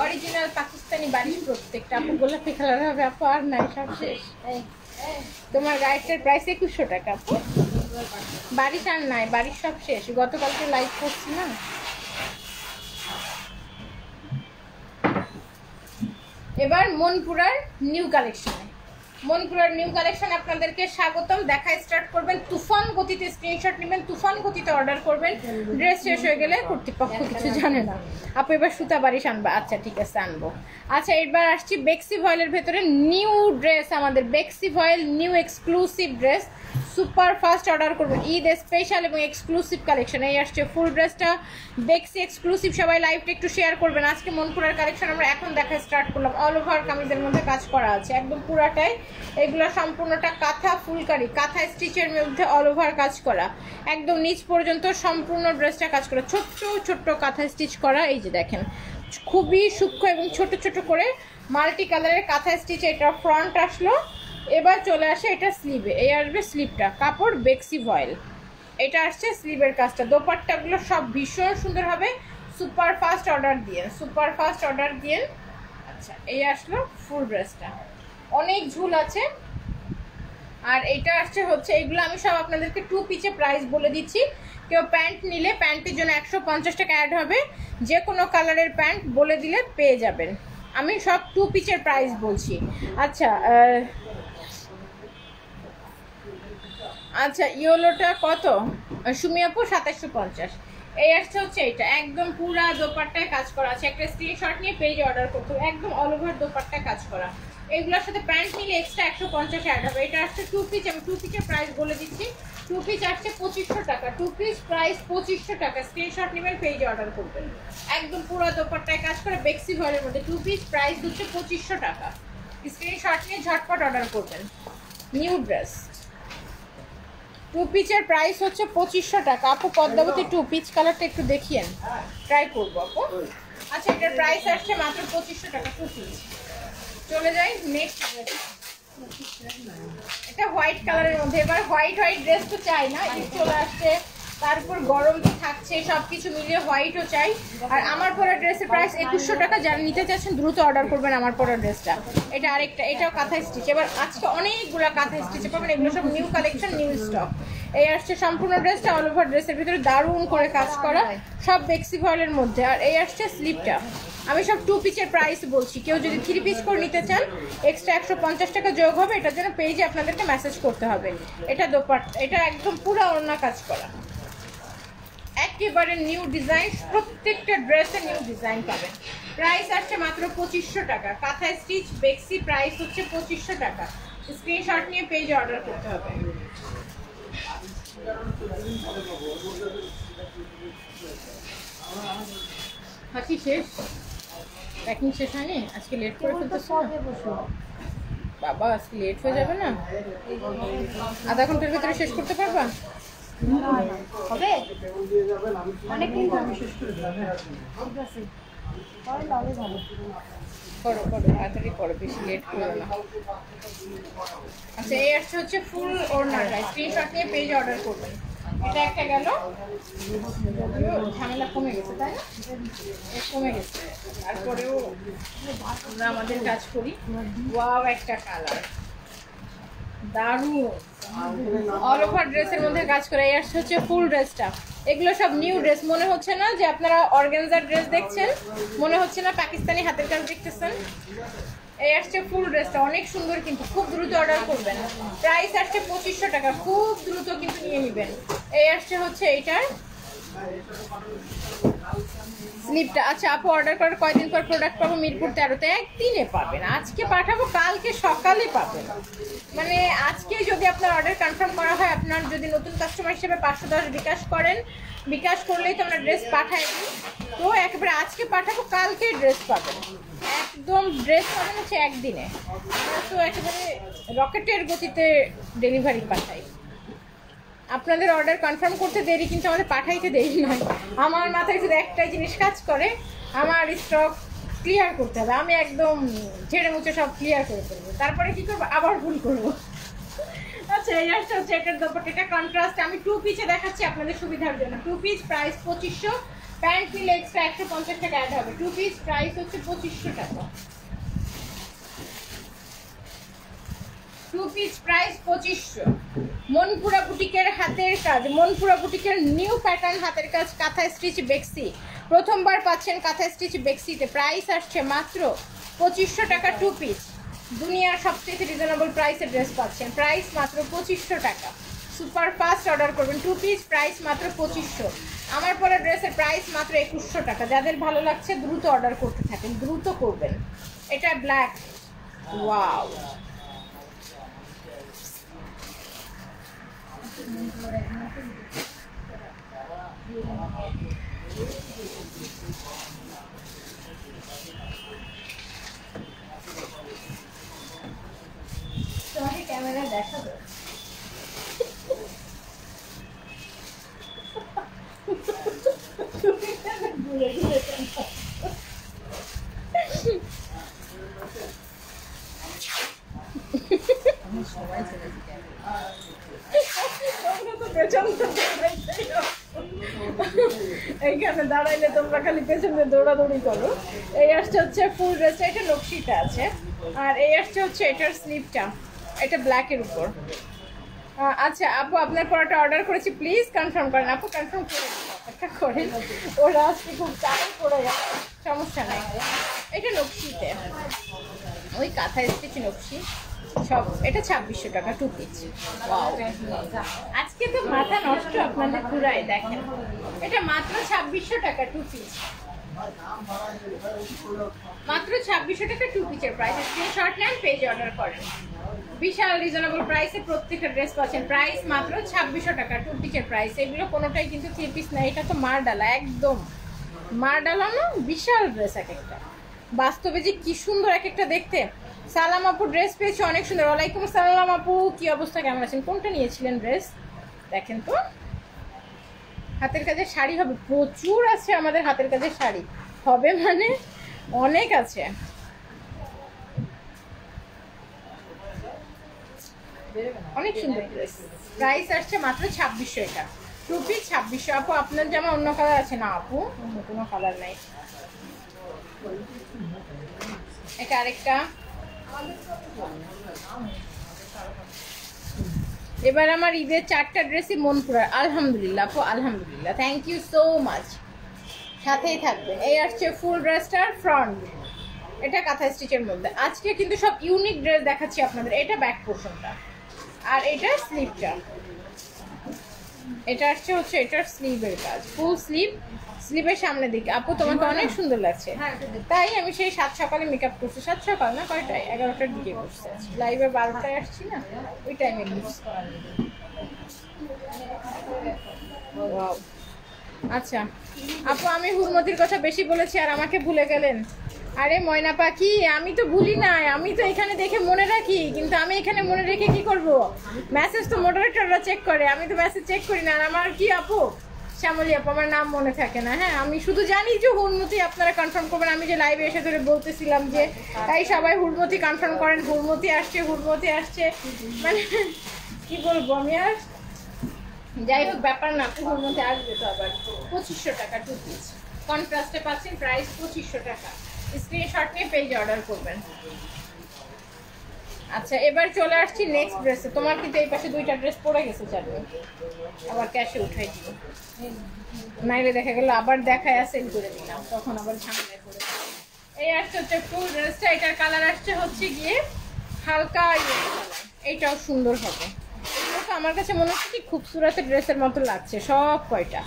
অরিজিনাল পাকিস্তানি বাড়ি প্রত্যেকটা। আপু গোলাপি কালার হবে আপু, আর নাই, সব শেষ। তোমার গাইডটার প্রাইস 2100 টাকা আপু, বাড়ির আর নাই, বাড়ির সব শেষ, গতকালকে লাইভ করছি না। এবার মনপুরার নিউ কালেকশনে, মনপুরার নিউ কালেকশন আপনাদেরকে স্বাগতম। দেখা স্টার্ট করবেন, তুফান গতিতে স্ক্রিনশট নেবেন, তুফান গতিতে অর্ডার করবেন। ড্রেস শেষ হয়ে গেলে কর্তৃপক্ষ কিছু জানে না। আপু এবার সুতা বারিশ আনবা, আচ্ছা ঠিক আছে আনবো। আচ্ছা এবার আসছি বেক্সি ভয়েলের ভেতরে নিউ ড্রেস, আমাদের বেক্সি voile new exclusive dress, super fast order করবেন, ঈদ স্পেশাল এবং এক্সক্লুসিভ কালেকশন। এই আসছে ফুল ড্রেসটা বেক্সি এক্সক্লুসিভ। সবাই লাইভটা একটু শেয়ার করবেন। আজকে মনপুরার কালেকশন আমরা এখন দেখা স্টার্ট করলাম। অল ওভার কামিজের মধ্যে কাজ করা আছে একদম পুরাটাই, এগুলো সম্পূর্ণটা কাঁথা ফুলকারি, কাঁথা স্টিচের মধ্যে অল ওভার কাজ করা, একদম নিচ পর্যন্ত সম্পূর্ণ ড্রেসটা কাজ করা, ছোট্ট ছোট্ট কাঁথা স্টিচ করা। এই যে দেখেন খুবই সূক্ষ্ম এবং ছোট ছোট করে মাল্টি কালারের কাঁথা স্টিচ। এটা ফ্রন্ট আসলো, এবার চলে আসে এটা স্লিভে, এই আসবে স্লিভটা, কাপড় বেক্সি ভয়েল। এটা আসছে স্লিভের কাজটা, দোপাট্টাগুলো সব ভীষণ সুন্দর হবে। সুপার ফাস্ট অর্ডার দিয়ে, সুপার ফাস্ট অর্ডার দিয়ে। আচ্ছা এই আসলো ফুল ড্রেসটা, অনেক ঝুল আছে। আর এটা আসছে হচ্ছে এইগুলো আমি সব আপনাদেরকে 2 পিচে প্রাইস বলে দিচ্ছি। কেউ প্যান্ট নিলে প্যান্টের জন্য 150 টাকা অ্যাড হবে, যে কোনো কালারের প্যান্ট বলে দিলে পেয়ে যাবেন। আমি সব 2 পিচের প্রাইস বলছি। আচ্ছা আচ্ছা ইয়েলোটা কত? সুমি আপু 2750। এই আসছে হচ্ছে এটা একদম পুরা দোপাট্টায় কাজ করা আছে। একটা স্ক্রিনশট নিয়ে পেজে অর্ডার করতে হবে, একদম অল ওভার দোপাট্টায় কাজ করা। এগুলোর সাথে প্যান্ট নিলে এক্সট্রা 150 অ্যাড হবে। এটা আসছে 2 পিচ, আমি 2 পিচের প্রাইস বলে দিচ্ছি। 2 পিচ আসছে 2500 টাকা, 2 পিচ প্রাইস 2500 টাকা। স্ক্রিনশট নেবেন, পেজে অর্ডার করবেন। একদম পুরো দোপাট্টায় কাজ করে বেক্সি ভয়েলের মধ্যে 2 পিচ প্রাইস হচ্ছে 2500 টাকা। স্ক্রিনশট নিয়ে ঝটপট অর্ডার করবেন। নিউ ড্রেস 2 পিচের প্রাইস হচ্ছে 2500 টাকা। আপু পদ্মাবতী 2 পিচ কালারটা একটু দেখিয়েন, ট্রাই করবো আপু। আচ্ছা এটার প্রাইস আসছে মাত্র 2500 টাকা 2 পিচ। চলে যাই নেক্সট ড্রেস। এটা হোয়াইট কালারের মধ্যে। এবার হোয়াইট ড্রেস তো চাই না, ঈদ চলে আসছে, তারপর গরম তো থাকছে, সবকিছু মিলিয়ে হোয়াইটও চাই। আর আমার পরা ড্রেসের প্রাইস 2100 টাকা। যারা নিতে চাচ্ছেন দ্রুত অর্ডার করবেন আমার পরা ড্রেসটা। এটা আরেকটা, এটাও কাঁথা স্টিচ। এবার আজকে অনেকগুলো কাঁথা স্টিচে পাবেন, এগুলো সব নিউ কালেকশন, নিউ স্টক। এই আসছে সম্পূর্ণ ড্রেসটা অল ওভার ড্রেসের ভিতরে দারুণ করে কাজ করা, সব বেক্সি ভয়েলের মধ্যে। আর এই আসছে স্লিপটা। আমি সব 2 পিচের প্রাইস বলছি। কেউ যদি 3 পিচ করে নিতে চান এক্সট্রা 150 টাকা যোগ হবে। এটার জন্য পেজে আপনাদেরকে মেসেজ করতে হবে। এটা দোপাট্টা, এটা একদম পুরো ওড়না কাজ করা, একেবারে নিউ ডিজাইন। প্রত্যেকটা ড্রেসে নিউ ডিজাইন পাবেন। প্রাইস আসছে মাত্র 2500 টাকা। কাঁথা স্টিচ বেক্সি প্রাইস হচ্ছে 2500 টাকা। স্ক্রিনশট নিয়ে পেজে অর্ডার করতে হবে। হাসি শেষ, প্যাকিং শেষ হয়নি? আজকে লেট করে ফেলতেছ না বাবা? আজকে লেট হয়ে যাবে না? আধা ঘন্টার ভিতরে শেষ করতে পারবা? হবে অনেকদিন আমি শেষ করে দিলাম। করো করো, তাড়াতাড়ি করো, বেশি লেট করো না। আচ্ছা এই আসছে হচ্ছে ফুল ওড়নাটা। স্ক্রিনশট নিয়ে পেজে অর্ডার করবেন। এটা একটা গেল, ঝামেলা কমে গেছে তাই না? কমে গেছে, তারপরেও আমরা আমাদের কাজ করি। ওয়াও একটা কালার, দারুণ অল ওভার ড্রেসের মধ্যে কাজ করে। এই আসছে হচ্ছে ফুল ড্রেসটা। এগুলো সব নিউ ড্রেস। মনে হচ্ছে না যে আপনারা অর্গানজার ড্রেস দেখছেন, মনে হচ্ছে না পাকিস্তানি হাতের কাজ দেখতেছেন। এই আসছে ফুল ড্রেসটা, অনেক সুন্দর কিন্তু খুব দ্রুত অর্ডার করবেন। প্রাইস আসছে 2500 টাকা, খুব দ্রুত কিন্তু নিয়ে নেবেন। এই আসছে হচ্ছে এইটার স্লিপটা। আচ্ছা আপু অর্ডার করার কয়দিন পর প্রোডাক্ট পাবো? মিরপুর 13-তে একদিনে পাবেন। আজকে পাঠাবো, কালকে সকালে পাবেন। মানে আজকে যদি আপনার অর্ডার কনফার্ম করা হয়, আপনার যদি নতুন কাস্টমার হিসেবে 510 বিকাশ করেন, বিকাশ করলেই তো আমরা ড্রেস পাঠাই দিই। তো একেবারে আজকে পাঠাবো, কালকে ড্রেস পাবেন। একদম ড্রেস পাবেন হচ্ছে একদিনে। আমরা তো একেবারে রকেটের গতিতে ডেলিভারি পাঠাই। আপনাদের অর্ডার কনফার্ম করতে দেরি, কিন্তু আমাদের পাঠাইতে দেরি নয়। আমার মাথায় শুধু একটাই জিনিস কাজ করে, আমার স্টক ক্লিয়ার করতে হবে। আমি একদম ঝেড়ে মুছে সব ক্লিয়ার করে ফেলবো, তারপরে কি করবো, আবার ভুল করবো। আচ্ছা এই আসছে হচ্ছে এটার দোপাট্টা। এটা কন্ট্রাস্ট। আমি 2 পিচে দেখাচ্ছি আপনাদের সুবিধার জন্য। 2 পিচ প্রাইস 2500, প্যান্ট নিলে এক্সট্রা 150 টাকা অ্যাড হবে। 2 পিচ প্রাইস হচ্ছে 2500 টাকা। 2 পিচ প্রাইস 2500। মনপুরা বুটিকের হাতের কাজ, মনপুরা বুটিকের নিউ প্যাটার্ন হাতের কাজ, কাঁথা স্টিচ বেক্সি। প্রথমবার পাচ্ছেন কাঁথা স্টিচ বেক্সিতে। প্রাইস আসছে মাত্র 2500 টাকা 2 পিচ। দুনিয়ার সবচেয়ে রিজনেবল প্রাইসে ড্রেস পাচ্ছেন, প্রাইস মাত্র 2500 টাকা। সুপার ফাস্ট অর্ডার করবেন। 2 পিচ প্রাইস মাত্র 2500। আমার পরা ড্রেসের প্রাইস মাত্র 2100 টাকা। যাদের ভালো লাগছে দ্রুত অর্ডার করতে থাকেন, দ্রুত করবেন। এটা ব্ল্যাক, ওয়াও তোমাকে ক্যামেরা দেখাবো। এইখানে দাঁড়াইলে তোমরা খালি পেছনে দৌড়াদৌড়ি করো। এই আসছে হচ্ছে ফুল ড্রেসটা, এটা নকশিটা আছে। আর এই আসছে হচ্ছে এটার স্লিপটা, এটা ব্ল্যাকের উপর। আচ্ছা আপু আপনার পরোটা অর্ডার করেছি, প্লিজ কনফার্ম করেন। আপু কনফার্ম করে অপেক্ষা করেন, ওরা আজকে খুব চাপে পড়ে গেছে, সমস্যা নাই। এটা নকশিতে, ওই কাঁথা স্টিচ নকশি সব। এটা 2600 টাকা 2 পিস। আজকে তো মাথা নষ্ট আপনাদের পুরাই। দেখেন এটা মাত্র 2600 টাকা 2 পিস, মাত্র 2600 টাকা 2 পিসের প্রাইস। স্ক্রিনশট নেন, পেজ অর্ডার করেন। বিশাল রিজনেবল প্রাইসে প্রত্যেকটা ড্রেস পাচ্ছেন। প্রাইস মাত্র 2600 টাকা 2 পিসের প্রাইস। এগুলো কোনোটাই কিন্তু 3 পিস না, এটা তো মারডালা, একদম মারডালা না, বিশাল ড্রেস এক একটা। বাস্তবে যে কি সুন্দর এক একটা দেখতে। সালাম আপু ড্রেস পেয়েছে অনেক সুন্দর। ওয়ালাইকুম সালাম আপু, কি অবস্থা, কেমন আছেন? কোনটা নিয়েছিলেন ড্রেস? দেখেন তো, হাতের কাজের শাড়ি হবে, প্রচুর আছে আমাদের হাতের কাজের শাড়ি হবে, মানে অনেক আছে। অনেক সুন্দর ড্রেস। প্রাইস আসছে মাত্র 2600। এটা 2 পিস 2600। আপু আপনার জামা অন্য কালার আছে? না আপু, অন্য কোনো কালার নাই। এটা আরেকটা। এবার আমার ঈদের 4টা ড্রেসই মন পুরার, আলহামদুলিল্লাহ আপু, আলহামদুলিল্লাহ, থ্যাংক ইউ সো মাচ। সাথেই থাকবেন। এই আসছে ফুল ড্রেসটার ফ্রন্ট, এটা কাঁথা স্টিচের মধ্যে। আজকে কিন্তু সব ইউনিক ড্রেস দেখাচ্ছি আপনাদের। এটা ব্যাক পোর্শনটা, আর এটা স্লিভটা। এটা আসছে হচ্ছে এটার স্লিভের কাজ, ফুল স্লিভ, স্লিভের সামনের দিকে। আপু তোমাকে অনেক সুন্দর লাগছে। তাই আমি সেই 7 সকালে মেকআপ করছি। 7 সকাল না, কয়টায়? 11টার দিকে করছি। লাইভে 12টায় আসছি না, ওই টাইমে করছি। আচ্ছা আপু, আমি হুরমতির কথা বেশি বলেছি আর আমাকে ভুলে গেলেন। আরে ময়না পাখি, আমি তো ভুলি নাই, আমি তো এখানে দেখে মনে রাখি, কিন্তু আমি এখানে মনে রেখে কি করব? মেসেজ তো মডারেটররা চেক করে, আমি তো মেসেজ চেক করি না। আর আমার কি আপু, শ্যামলী আপু, আমার নাম মনে থাকে না। হ্যাঁ, আমি শুধু জানি যে হুরমতি, আপনারা কনফার্ম করবেন। আমি যে লাইভে এসে ধরে বলতেছিলাম যে তাই সবাই হুরমতি কনফার্ম করেন, হুরমতি আসছে, হুরমতি আসছে, মানে কি বলবো আমি আর। যাই হোক, ব্যাপার না, পুকুর মধ্যে আসবে তো আবার। 2500 টাকা 2 পিস, কন্ট্রাস্টে পাচ্ছেন, প্রাইস 2500 টাকা। স্ক্রিনশট নিয়ে পেজে অর্ডার করবেন। আচ্ছা, এবার চলে আসছি নেক্সট ড্রেসে। তোমার কিন্তু এই পাশে 2টা ড্রেস পড়ে গেছে, চালু আবার ক্যাশে উঠাই দিব, নাইলে দেখা গেল আবার দেখায় সেল করে দিলাম, তখন আবার ঝামেলায় পড়ে। এই আসছে হচ্ছে ফুল ড্রেসটা। এটার কালার আসছে হচ্ছে গিয়ে হালকা ইয়ে কালার। এইটাও সুন্দর হবে। এগুলো তো আমার কাছে মনে হচ্ছে কি খুবসুরত ড্রেসের মতো লাগছে সব কয়টা।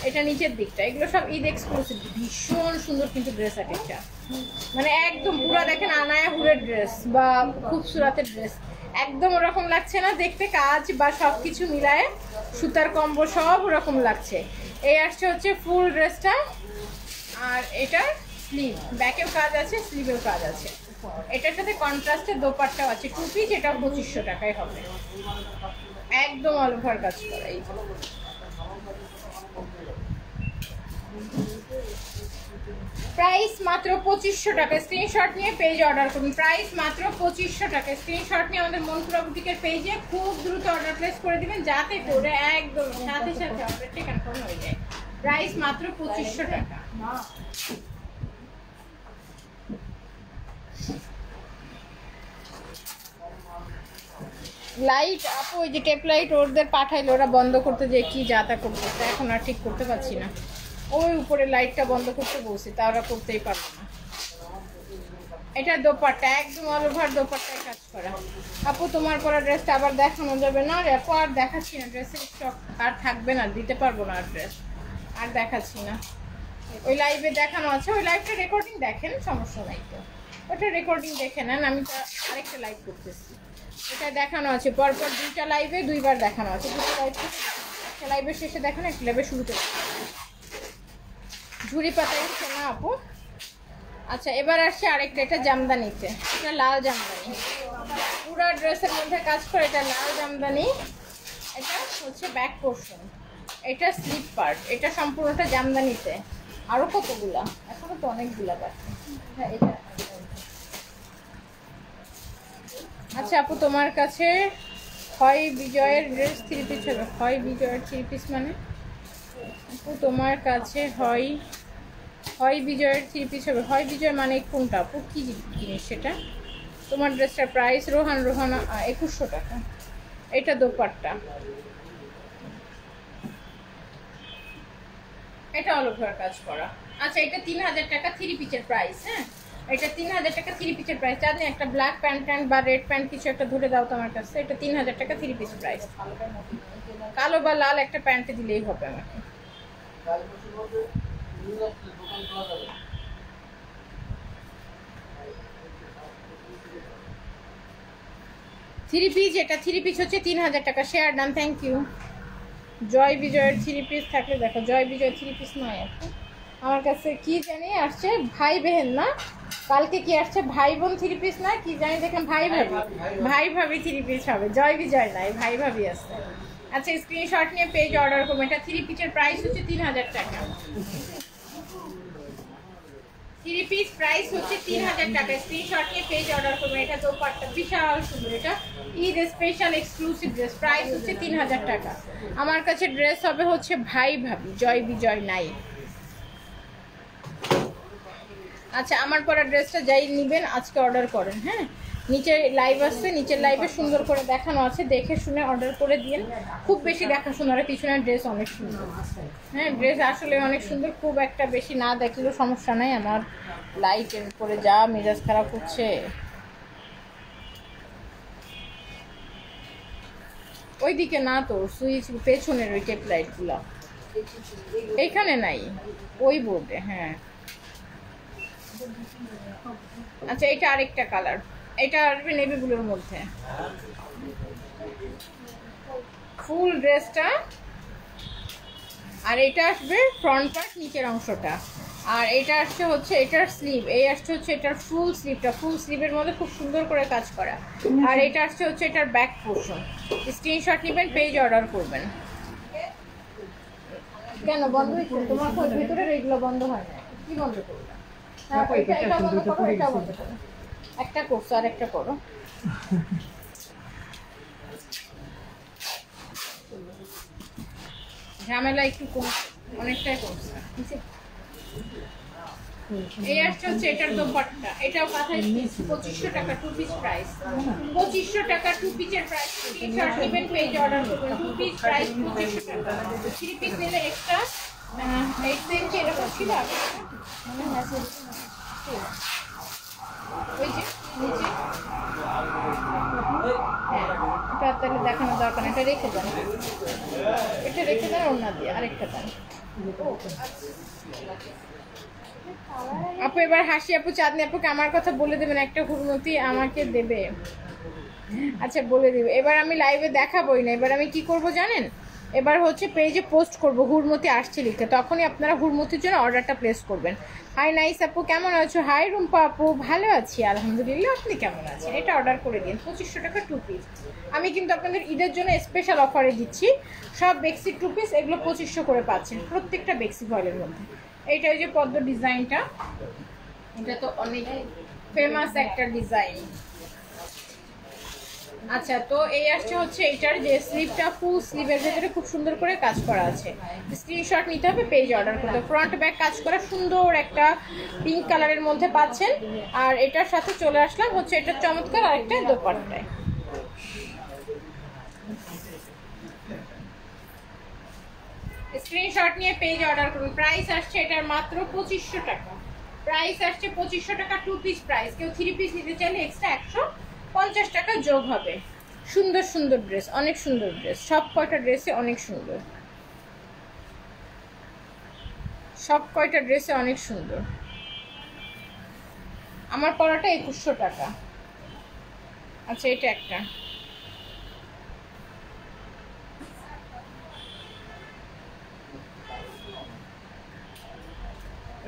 এটা নিচের দিকটা, এগুলো সব ঈদ এক্সক্লুসিভ, ভীষণ সুন্দর কিন্তু ড্রেস এক একটা, মানে একদম পুরো দেখেন আনায়া হুরের ড্রেস বা খুবসুরতের ড্রেস, একদম ওরকম লাগছে না দেখতে। কাজ বা সব কিছু মিলায়ে, সুতার কম্বো সব ওরকম লাগছে। এই আসছে হচ্ছে ফুল ড্রেসটা, আর এটার স্লিভ, ব্যাকেও কাজ আছে, স্লিভেও কাজ আছে। এটার সাথে কন্ট্রাস্টের দোপাট্টাও আছে 2 পিস। এটা 2500 টাকায় হবে, একদম অল ওভার কাজ করা। এই প্রাইস মাত্র 2500 টাকা। স্ক্রিনশট নিয়ে পেজ অর্ডার করুন। প্রাইস মাত্র 2500 টাকা। স্ক্রিনশট নিয়ে আমাদের মনপুরা বুটিকের পেজে খুব দ্রুত অর্ডার প্লেস করে দিবেন, যাতে করে একদম সাথে সাথে অর্ডারটা কনফার্ম হয়ে যায়। প্রাইস মাত্র 2500 টাকা। লাইট আপু, ওই যে টেপ লাইট ওদের পাঠাইলো, ওরা বন্ধ করতে যে কি যাতা করতেছে, এখন আর ঠিক করতে পারছি না। ওই উপরে লাইটটা বন্ধ করতে বলছি, তা ওরা করতেই পারবো না। এটা দোপাট্টা, একদম অল ওভার দোপাট্টায় কাজ করা। আপু তোমার পরা ড্রেসটা আবার দেখানো যাবে না রে আপু? আর দেখাচ্ছি না, ড্রেসের স্টক আর থাকবে না, দিতে পারবো না আর ড্রেস, আর দেখাচ্ছি না। ওই লাইভে দেখানো আছে, ওই লাইভটা রেকর্ডিং দেখেন, সমস্যা নাই তো, ওটা রেকর্ডিং দেখে নেন। আমি তো আরেকটা লাইভ করতেছি, এটা দেখানো আছে পরপর 2টা লাইভে 2বার দেখানো আছে। 2টা লাইভ, একটা লাইভের শেষে দেখানো, একটা লাইভের শুরুতে দেখানো। ঝুড়ি পাতায় হচ্ছে না আপু। আচ্ছা, এবার আসছে আরেকটা, এটা জামদানিতে, এটা লাল জামদানি, পুরো ড্রেসের মধ্যে কাজ করে। এটা লাল জামদানি, এটা হচ্ছে ব্যাক পোর্শন, এটা স্লিপ পার্ট, এটা সম্পূর্ণটা জামদানিতে। আরও কতগুলা, এখনো তো অনেকগুলা বাকি। হ্যাঁ, এটা আচ্ছা আপু, তোমার কাছে হয় বিজয়ের ড্রেস 3 পিস হবে? হয় বিজয়ের 3 পিস মানে আপু তোমার কাছে হয় বিজয়ের 3 পিস হবে? হয় বিজয় মানে কোনটা আপু, কী জিনিস সেটা? তোমার ড্রেসটার প্রাইস রোহানা 2100 টাকা। এটা দোপাট্টা, এটা অল ওভার কাজ করা। আচ্ছা এটা 3000 টাকা 3 পিসের প্রাইস। হ্যাঁ এটা 3000 টাকা 3 পিসের প্রাইস। চাঁদনি একটা ব্ল্যাক প্যান্ট বা রেড প্যান্ট কিছু একটা ধরে দাও তো আমার কাছে। এটা 3000 টাকা 3 পিস প্রাইস। কালো বা লাল একটা প্যান্টে দিলেই হবে আমাকে। থ্রি পিস, এটা 3 পিস হচ্ছে 3000 টাকা। Share done, thank you. Joy বিজয়ের 3 পিস থাকলে দেখো। জয় বিজয় 3 পিস নয় এখন আমার কাছে। কি জানি আসছে ভাই বেহেন না, কালকে কি আসছে ভাই বোন 3 পিস না কি জানি, দেখলাম ভাই ভাবি 3 পিস হবে। জয় বিজয় নাই, ভাই ভাবি আছে। আচ্ছা স্ক্রিনশট নিয়ে পেজ অর্ডার করবো। এটা 3 পিসের প্রাইস হচ্ছে 3000 টাকা। 3 পিস প্রাইস হচ্ছে 3000 টাকা। স্ক্রিনশট নিয়ে পেজ অর্ডার করবেন। এটা দোপাট্টা বিশাল সুন্দর, এটা Eid special exclusive dress. Price হচ্ছে 3000 টাকা। আমার কাছে ড্রেস হবে হচ্ছে ভাই ভাবি, জয় বিজয় নাই। আচ্ছা আমার পরা ড্রেসটা যাই নেবেন আজকে অর্ডার করেন। হ্যাঁ নিচে লাইভ আসছে, নিচের লাইভে সুন্দর করে দেখানো আছে, দেখে শুনে অর্ডার করে দিন। খুব বেশি দেখাশোনার পিছনের ড্রেস অনেক সুন্দর। হ্যাঁ ড্রেস আসলে অনেক সুন্দর, খুব একটা বেশি না দেখলেও সমস্যা নাই। আমার লাইটের উপরে যা মেজাজ খারাপ হচ্ছে। ওইদিকে না তো, সুইচ পেছনের ওই টেপ লাইটগুলো এইখানে নাই, ওই বোর্ডে। হ্যাঁ আচ্ছা এটা আরেকটা কালার, এটা আসবে নেভি ব্লুর মধ্যে। ফুল ড্রেসটা, আর এটা আসবে ফ্রন্ট পার্ট নিচের অংশটা, আর এটা আসছে হচ্ছে এটার স্লিভ, এই আসছে হচ্ছে এটার ফুল স্লিভটা। ফুল স্লিভের মধ্যে খুব সুন্দর করে কাজ করা। আর এটা আসছে হচ্ছে এটার ব্যাক পোর্শন। স্ক্রিনশট নেবেন, পেজ অর্ডার করবেন। কেন বন্ধ হয়েছে তোমার? ভেতরের এইগুলো বন্ধ হয় না, কি বন্ধ করবে? এটা বন্ধ করো, এটা বন্ধ করো। একটা করছো আর একটা করো। ঝামেলা একটু কম, অনেকটাই কমছে। এই আসছে হচ্ছে এটার দোপাট্টা, এটাও কাঁথায় 2500 টাকা 2 পিস প্রাইস। 2500 টাকা 2 পিসের প্রাইস। স্ক্রিনশট নেবেন, পেজ অর্ডার করবেন। 2 পিস প্রাইস 2500 টাকা। 3 পিস নিলে এক্সট্রা 8 সেন্ট এরকম ছিল। ওই যে নিচে এটা তাহলে দেখানো দরকার, এটা রেখে দেন, এটা রেখে দেন অন্য দিয়ে আরেকটা দেন। আপু এবার হাসি আপু চাঁদনি আপুকে আমার কথা বলে দেবেন, একটা হুরমতি আমাকে দেবে। আচ্ছা বলে দেবে। এবার আমি লাইভে দেখাবোই না, এবার আমি কি করব জানেন? এবার হচ্ছে পেজে পোস্ট করব হুরমতি আসছে লিখে, তখনই আপনারা হুরমতির জন্য অর্ডারটা প্লেস করবেন। হাই নাইস আপু কেমন আছো? হাই রুম্পা আপু ভালো আছি আলহামদুলিল্লাহ, আপনি কেমন আছেন? এটা অর্ডার করে দিন। 2500 টাকা 2 পিস। আমি কিন্তু আপনাদের ঈদের জন্য স্পেশাল অফারে দিচ্ছি। সব বেক্সি 2 পিস, এগুলো 2500 করে পাচ্ছেন প্রত্যেকটা বেক্সি ফয়েলের মধ্যে। এইটা ওই যে পদ্ম ডিজাইনটা, এটা তো অনেক ফেমাস একটা ডিজাইন। আচ্ছা তো এই আসছে হচ্ছে এটার যে স্লিভটা, ফুল স্লিভের ভেতরে খুব সুন্দর করে কাজ করা আছে। স্ক্রিনশট নিতে হবে, পেজ অর্ডার করতে হবে। ফ্রন্ট ব্যাক কাজ করা সুন্দর একটা পিঙ্ক কালারের মধ্যে পাচ্ছেন। আর এটার সাথে চলে আসলাম হচ্ছে এটা চমৎকার আরেকটা দোপাট্টায়। স্ক্রিনশট নিয়ে পেজ অর্ডার করুন। প্রাইস আসছে এটার মাত্র 2500 টাকা। প্রাইস আসছে 2500 টাকা 2 পিস প্রাইস। কেউ 3 পিস নিতে চাইলে এক্সট্রা 150 টাকা যোগ হবে। সুন্দর সুন্দর ড্রেস, অনেক সুন্দর ড্রেস, সব কয়টা ড্রেসে অনেক সুন্দর, সব কয়টা ড্রেসে অনেক সুন্দর। আমার পরাটা 2100 টাকা। আচ্ছা এটা একটা,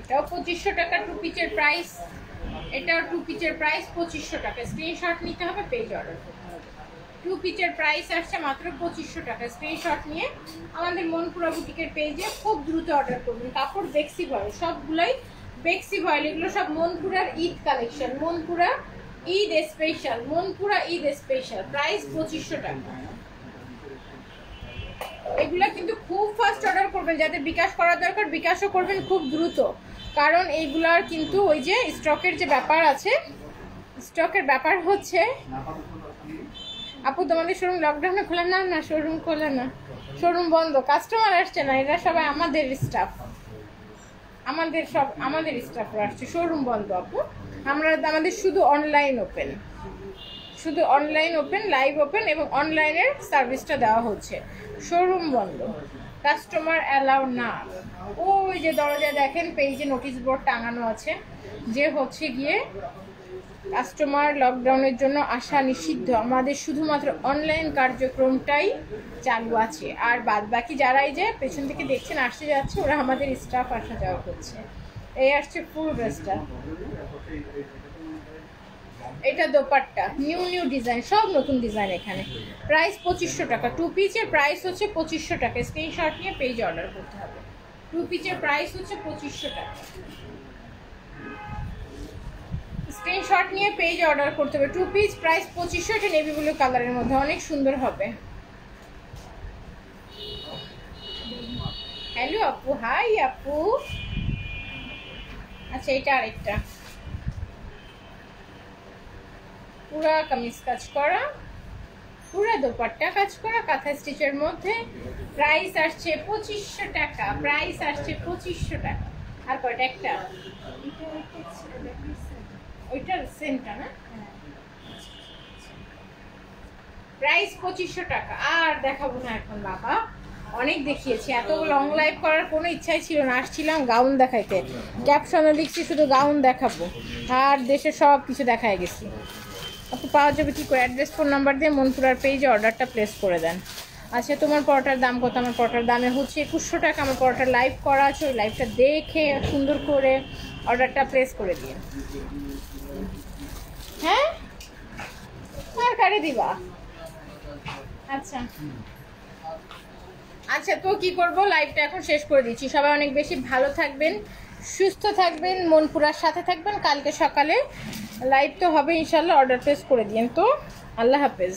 এটাও 2500 টাকা 2 পিসের প্রাইস। এটাও 2 পিসের প্রাইস 2500 টাকা। স্ক্রিনশট নিতে হবে, পেজ অর্ডার করতে হবে। 2 পিসের প্রাইস আসছে মাত্র 2500 টাকা। স্ক্রিনশট নিয়ে আমাদের মনপুরা বুটিকের পেজে খুব দ্রুত অর্ডার করবেন। কাপড় বেক্সি ভয়েল, সবগুলোই বেক্সি ভয়েল। এগুলো সব মনপুরার Eid collection, Monpura Eid special, Monpura Eid special. Price 2500 টাকা। এগুলা কিন্তু খুব ফাস্ট অর্ডার করবেন, যাদের বিকাশ করার দরকার বিকাশও করবেন খুব দ্রুত, কারণ এইগুলার কিন্তু ওই যে স্টকের যে ব্যাপার আছে, স্টকের ব্যাপার হচ্ছে। আপু তোমাদের শোরুম লকডাউনে খোলা? না না শোরুম খোলা না, শোরুম বন্ধ, কাস্টমার আসছে না, এরা সবাই আমাদের স্টাফ। আমাদের স্টাফরা আসছে, শোরুম বন্ধ আপু। আমাদের শুধু অনলাইন ওপেন, শুধু অনলাইন ওপেন, লাইভ ওপেন এবং অনলাইনের সার্ভিসটা দেওয়া হচ্ছে। শোরুম বন্ধ, কাস্টমার অ্যালাউ না। ওই যে দরজায় দেখেন পেজে নোটিশ বোর্ড টাঙানো আছে যে হচ্ছে গিয়ে কাস্টমার লকডাউনের জন্য আসা নিষিদ্ধ, আমাদের শুধুমাত্র অনলাইন কার্যক্রমটাই চালু আছে। আর বাদ বাকি যারাই যে পেছন থেকে দেখছেন আসতে যাচ্ছে, ওরা আমাদের স্টাফ আসা যাওয়া করছে। এই আসছে ফুল ড্রেসটা, এটা দোপাট্টা, নিউ ডিজাইন, সব নতুন ডিজাইন এখানে। প্রাইস 2500 টাকা, 2 পিসের প্রাইস হচ্ছে 2500 টাকা। স্ক্রিনশট নিয়ে পেজে অর্ডার করতে হবে। 2 পিসের প্রাইস হচ্ছে 2500 টাকা, স্ক্রিনশট নিয়ে পেজে অর্ডার করতে হবে। 2 পিস প্রাইস 2500, এটা নেভি ব্লু কালারের মধ্যে অনেক সুন্দর হবে। হ্যালো আপু, হাই আপু। আচ্ছা এটা আরেকটা, পুরা কামিজ কাজ করা, পুরা দোপাট্টা কাজ করা, কাঁথা স্টিচের মধ্যে। প্রাইস আসছে 2500 টাকা, প্রাইস আসছে 2500 টাকা। আর কয়টা? একটা, ওইটার সেমটা না? প্রাইস 2500 টাকা। আর দেখাবো না এখন বাবা, অনেক দেখিয়েছি। এত লং লাইভ করার কোনো ইচ্ছাই ছিল না, আসছিলাম গাউন দেখাইতে। ক্যাপশনে লিখছি শুধু গাউন দেখাবো, আর দেশের সব কিছু দেখায় গেছি। আপনি পাওয়া যাবে কী করে? অ্যাড্রেস ফোন নাম্বার দিয়ে মনপুরার পেজে অর্ডারটা প্লেস করে দেন। আচ্ছা তোমার পরোটার দাম কত? আমার পরোটার দামে হচ্ছে 2100 টাকা। আমার পরোটার লাইভ করা আছে, ওই লাইভটা দেখে সুন্দর করে অর্ডারটা প্লেস করে দিন। হ্যাঁ, আর কারে দিবা? আচ্ছা আচ্ছা, তো কি করব, লাইভটা এখন শেষ করে দিচ্ছি। সবাই অনেক বেশি ভালো থাকবেন, সুস্থ থাকবেন, মনপুরার সাথে থাকবেন। কালকে সকালে লাইভ তো হবে ইনশাল্লাহ, অর্ডার প্লেস করে দিন। তো আল্লাহ হাফেজ।